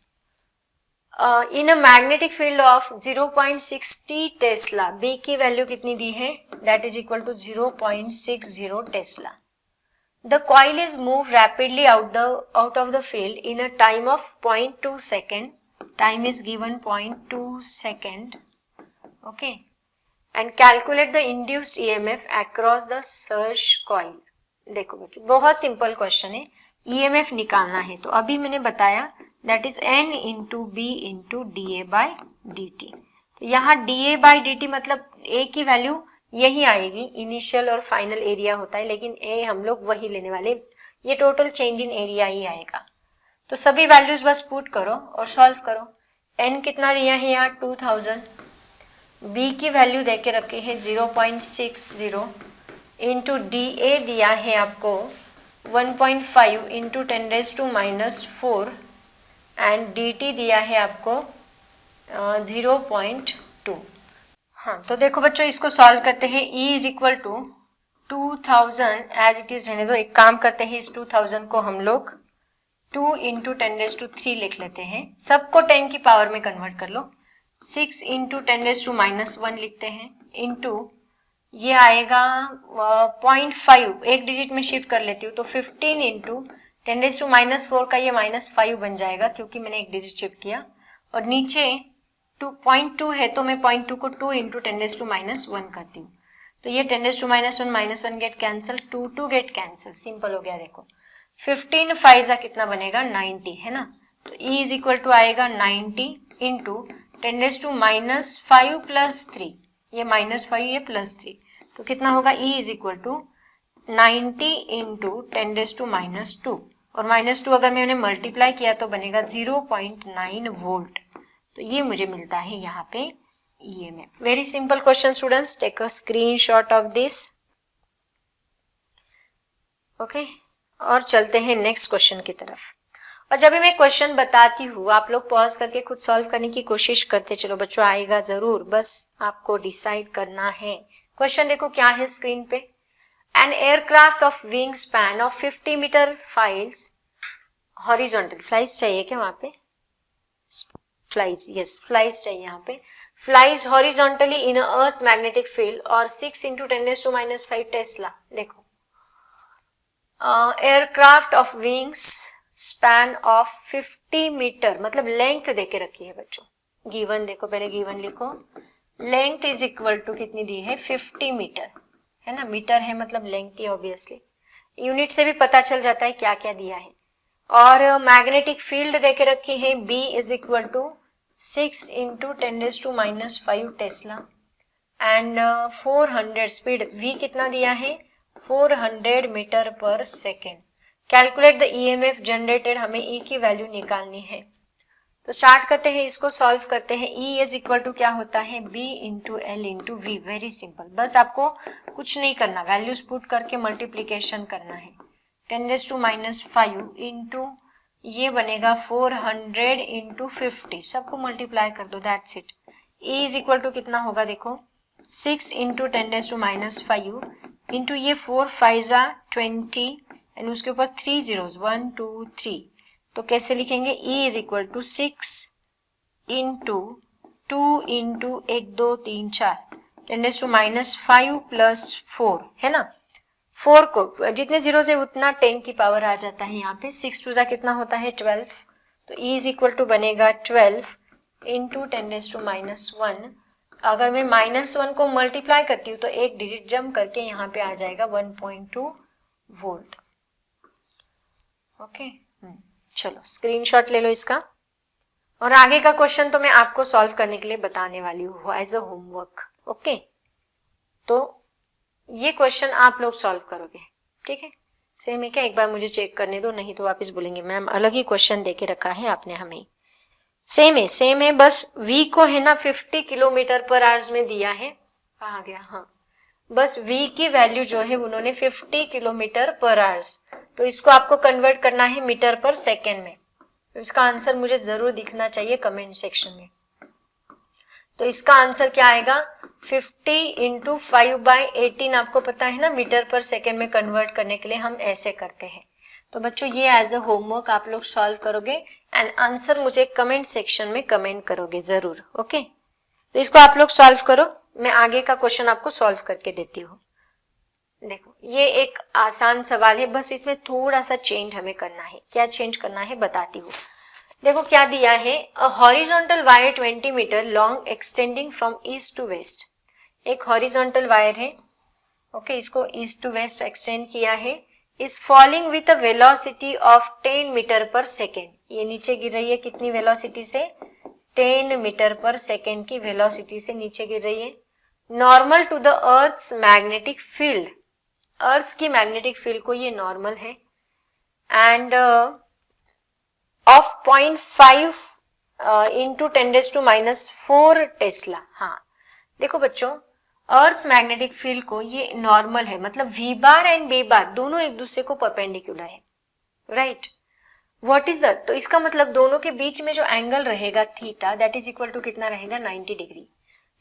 Speaker 1: in a magnetic field of 0.60 tesla, B की वैल्यू कितनी दी है, that is equal to 0.60 tesla. The coil is moved rapidly out of the field in a time of 0.2 second. Time is given 0.2 second. Okay. And calculate the induced EMF across the surge coil. देखो बच्चों बहुत simple question है, EMF निकालना है। तो अभी मैंने बताया that is N into B into dA by dt। तो यहाँ dA by dt मतलब A की वैल्यू यही आएगी, इनिशियल और फाइनल एरिया होता है, लेकिन A हम लोग वही लेने वाले, ये टोटल चेंज इन एरिया ही आएगा। तो सभी वैल्यूज बस पुट करो और सॉल्व करो। N कितना दिया है यहाँ 2000, B की वैल्यू देके रखी है 0.60 इंटू DA दिया है आपको 1.5 इंटू 10⁻⁻⁴ एंड DT दिया है आपको 0.2। हाँ तो देखो बच्चों इसको सॉल्व करते हैं। E is equal to 2000 as it is रहने दो, एक काम करते हैं इस 2000 को हम लोग 2 इंटू 10⁻³ लिख लेते हैं, सबको 10 की पावर में कन्वर्ट कर लो। 6 इंटू 10⁻⁻1 लिखते हैं, इंटू ये आएगा 0.5, एक डिजिट में शिफ्ट कर लेती हूँ तो 15 इंटू 10⁻⁻4 का ये -5 बन जाएगा क्योंकि मैंने एक डिजिट शिफ्ट किया, और नीचे 2.2 है तो मैं 0.2 को 2 इंटू 10⁻⁻1 करती हूँ, तो ये 10⁻⁻1 -1 get cancel, 2 get cancel, simple हो गया। देखो 15 5 कितना बनेगा 90 है ना, तो E इज इक्वल टू आएगा 90 इंटू 10⁻⁻5 प्लस 3, ये -5 ये +3, तो कितना होगा E is equal to 90 into 10⁻⁻2, और -2 अगर मैंने मल्टीप्लाई किया तो बनेगा 0.9 वोल्ट। तो ये मुझे मिलता है यहाँ पे EMF। Very simple question students, take a screenshot of this. Okay, और चलते हैं नेक्स्ट क्वेश्चन की तरफ। और जब भी मैं क्वेश्चन बताती हूँ आप लोग पॉज करके खुद सॉल्व करने की कोशिश करते चलो बच्चों, आएगा जरूर, बस आपको डिसाइड करना है। क्वेश्चन देखो क्या है स्क्रीन पे, an aircraft of wing span of 50 meter flies horizontal, flies चाहिए क्या वहां पे, फ्लाइज, यस फ्लाइज चाहिए यहाँ पे, flies horizontally in earth magnetic field और 6 इंटू 10⁻⁻5 टेस्ला। देखो aircraft of wings span of 50 meter, मतलब लेंथ देके रखी है बच्चों, गिवन देखो, पहले गिवन लिखो, लेंथ इज इक्वल टू कितनी दी है 50 मीटर, है ना, मीटर है मतलब लेंथ ही, ऑब्वियसली यूनिट से भी पता चल जाता है क्या क्या दिया है। और मैग्नेटिक फील्ड देके रखी है B is equal to 6 into 10⁻⁻5 tesla and 400 speed, V कितना दिया है 400 meter per second. Calculate the EMF generated, हमें E की वैल्यू निकालनी है। तो स्टार्ट करते हैं, इसको सॉल्व करते हैं। E इज इक्वल टू क्या होता है B into L into V, very simple, बस आपको कुछ नहीं करना, वैल्यूज पुट करके मल्टीप्लीकेशन करना है। 10⁻⁵ इंटू ये बनेगा 400 इंटू 50, सबको मल्टीप्लाई कर दो, that's it. E is equal to कितना होगा देखो 6 इंटू 10⁻⁵ इंटू ये 4 5 20 एंड उसके ऊपर 3 zeros 1 2 3, तो कैसे लिखेंगे E is equal to 6 into 2 into 1 2 3 4 10⁻⁵ plus 4 है ना, 4 को जितने जीरो से उतना 10 की पावर आ जाता है यहाँ पे, 6 2 कितना होता है 12, तो E इज इक्वल टू बनेगा 12 इंटू 10⁻⁻1 अगर मैं -1 को मल्टीप्लाई करती हूँ तो एक डिजिट जंप करके यहाँ पे आ जाएगा 1.2 वोल्ट। ओके, चलो स्क्रीनशॉट ले लो इसका। और आगे का क्वेश्चन तो मैं आपको सॉल्व करने के लिए बताने वाली हूँ एज अ होमवर्क। ओके, तो ये क्वेश्चन आप लोग सॉल्व करोगे, ठीक है? सेम है क्या? एक बार मुझे चेक करने दो, नहीं तो वापस बोलेंगे मैम अलग ही क्वेश्चन देके रखा है आपने हमें। सेम है, बस v को है ना 50 किलोमीटर पर आवर्स में दिया है। कहाँ गया? हाँ, बस v की वैल्यू जो है उन्होंने 50 किलोमीटर पर आवर्स, तो इसको आपको कन्वर्ट करना है मीटर पर सेकेंड में। तो इसका आंसर मुझे जरूर दिखना चाहिए कमेंट सेक्शन में। तो इसका आंसर क्या आएगा? 50 इंटू 5/18, आपको पता है ना मीटर पर सेकेंड में कन्वर्ट करने के लिए हम ऐसे करते हैं। तो बच्चों ये एज अ होमवर्क आप लोग सॉल्व करोगे एंड आंसर मुझे कमेंट सेक्शन में कमेंट करोगे जरूर। ओके, तो इसको आप लोग सॉल्व करो, मैं आगे का क्वेश्चन आपको सॉल्व करके देती हूँ। देखो ये एक आसान सवाल है, बस इसमें थोड़ा सा चेंज हमें करना है। क्या चेंज करना है बताती हूँ। देखो क्या दिया है, a horizontal wire 20 meter long extending from east to west. एक हॉरिजॉन्टल वायर है, ओके, इसको ईस्ट टू वेस्ट एक्सटेंड किया है, is falling with a velocity of 10 metre per second. ये नीचे गिर रही है कितनी वेलोसिटी से? 10 मीटर पर सेकेंड की वेलोसिटी से नीचे गिर रही है। Normal to the earth's magnetic field, earth की मैग्नेटिक फील्ड को ये नॉर्मल है, एंड ऑफ 0.5 इंटू 10⁻⁻4 टेस्ला। हाँ देखो बच्चों, अर्थ मैग्नेटिक फील्ड को ये नॉर्मल है, मतलब वी बार एंड बे बार दोनों एक दूसरे को परपेंडिकुलर है, राइट? व्हाट इज द, तो इसका मतलब दोनों के बीच में जो एंगल रहेगा theta, that is equal to कितना रहेगा? 90 डिग्री।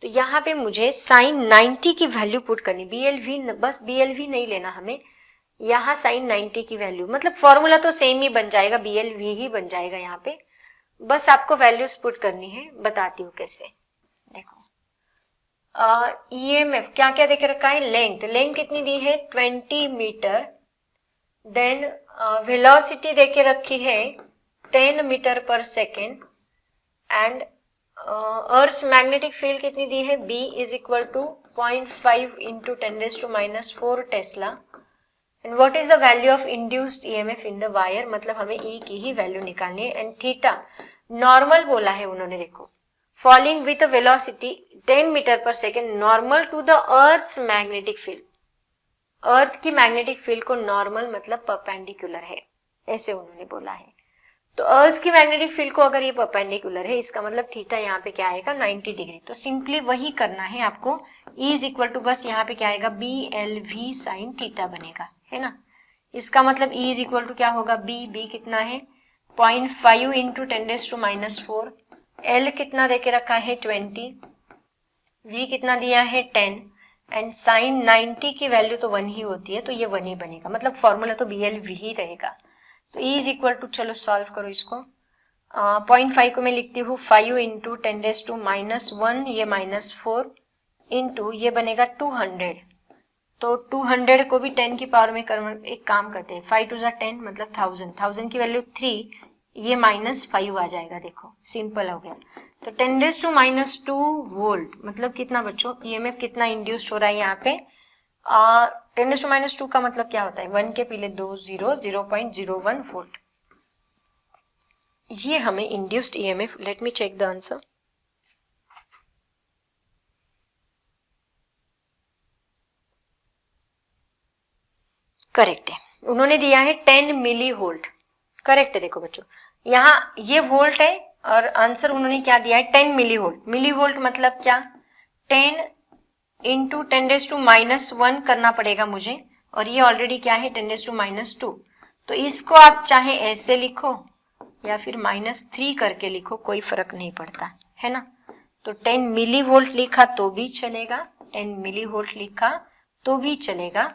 Speaker 1: तो यहाँ पे मुझे साइन 90 की वैल्यू पुट करनी, BLV, बस BLV नहीं लेना हमें, यहाँ साइन 90 की वैल्यू, मतलब फॉर्मूला तो सेम ही बन जाएगा, BLV ही बन जाएगा यहाँ पे, बस आपको वैल्यूज पुट करनी है। बताती हूँ कैसे। देखो EMF क्या क्या देके रखा है? लेंथ कितनी दी है? 20 मीटर। देन वेलोसिटी देके रखी है 10 metre per second, and earth magnetic field कितनी दी है? B is equal to 0.5 into 10⁻⁴ tesla. And what is the value of induced EMF in the wire, मतलब हमें E की ही वैल्यू निकालनी है। एंड थीटा नॉर्मल बोला है उन्होंने, देखो falling with a velocity 10 metre per second, normal to the earth magnetic field, earth की मैग्नेटिक फील्ड को नॉर्मल मतलब परपेंडिकुलर है, ऐसे उन्होंने बोला है। तो अर्थ की मैग्नेटिक फील्ड को अगर ये परपेंडिकुलर है, इसका मतलब थीटा यहाँ पे क्या आएगा? 90 डिग्री। तो सिंपली वही करना है आपको, E इज इक्वल टू बस यहाँ पे क्या आएगा? BLV साइन थीटा बनेगा, है ना? इसका मतलब E इज इक्वल टू क्या होगा? B कितना है? 0.5 इंटू 10⁻⁴, L कितना देके रखा है? 20, V कितना दिया है? 10, एंड साइन 90 की वैल्यू तो 1 ही होती है, तो ये 1 ही बनेगा, मतलब फॉर्मूला तो BLV ही रहेगा। तो E इज इक्वल टू, चलो सॉल्व करो इसको। 0.5 को मैं लिखती हूँ 5 इंटू 10⁻⁻1, ये -4 इंटू ये बनेगा 200। तो 200 को भी 10 की पावर में कन्वर्ट, एक काम करते हैं, 5 टू 10 मतलब 1000 की वैल्यू 3, ये -5 आ जाएगा। देखो सिंपल हो गया। तो 10⁻² वोल्ट मतलब कितना बच्चों? EMF कितना इंड्यूस्ड हो रहा है यहाँ पे? 10⁻² का मतलब क्या होता है? 1 के पीछे 2 0, 0.01 वोल्ट, ये हमें induced EMF। Let me check the answer. Correct है, उन्होंने दिया है 10 मिली वोल्ट, करेक्ट है। देखो बच्चों यहाँ ये वोल्ट है और आंसर उन्होंने क्या दिया है? 10 मिली वोल्ट। मिली वोल्ट मतलब क्या? 10 इंटू 10⁻⁻1 करना पड़ेगा मुझे, और ये ऑलरेडी क्या है? 10⁻²। तो इसको आप चाहे ऐसे लिखो या फिर -3 करके लिखो, कोई फर्क नहीं पड़ता, है ना? तो 10 मिली वोल्ट लिखा तो भी चलेगा, 10 मिली वोल्ट लिखा तो भी चलेगा,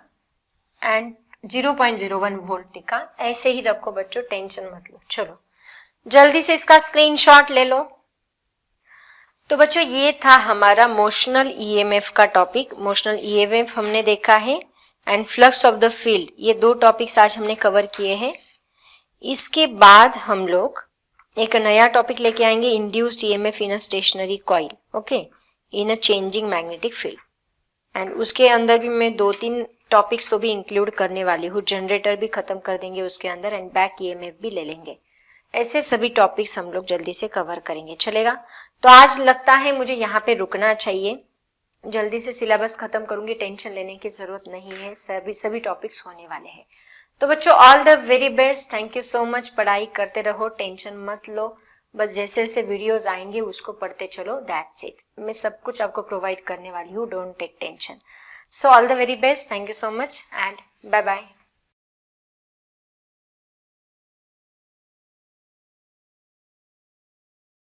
Speaker 1: एंड 0.01 वोल्ट लिखा, ऐसे ही रखो बच्चों, टेंशन मत लो। चलो जल्दी से इसका स्क्रीनशॉट ले लो। तो बच्चों ये था हमारा मोशनल EMF का टॉपिक। मोशनल EMF हमने देखा है and flux of the field, ये 2 टॉपिक्स आज हमने कवर किए हैं। इसके बाद हम लोग एक नया टॉपिक लेके आएंगे, induced EMF in a stationary coil. Okay, in a changing magnetic field. And उसके अंदर भी मैं 2-3 टॉपिक्स तो भी इंक्लूड करने वाली हूँ, जनरेटर भी खत्म कर देंगे उसके अंदर एंड बैक ईएमएफ भी ले लेंगे। ऐसे सभी टॉपिक्स हम लोग जल्दी से कवर करेंगे, चलेगा? तो आज लगता है मुझे यहाँ पे रुकना चाहिए, जल्दी से सिलेबस खत्म करूंगी, टेंशन लेने की जरूरत नहीं है, सभी टॉपिक्स होने वाले हैं। तो बच्चों all the very best, thank you so much. पढ़ाई करते रहो, टेंशन मत लो, बस जैसे जैसे वीडियोस आएंगे उसको पढ़ते चलो, दैट्स इट। मैं सब कुछ आपको प्रोवाइड करने वाली हूँ, don't take tension. So all the very best, thank you so much and bye bye.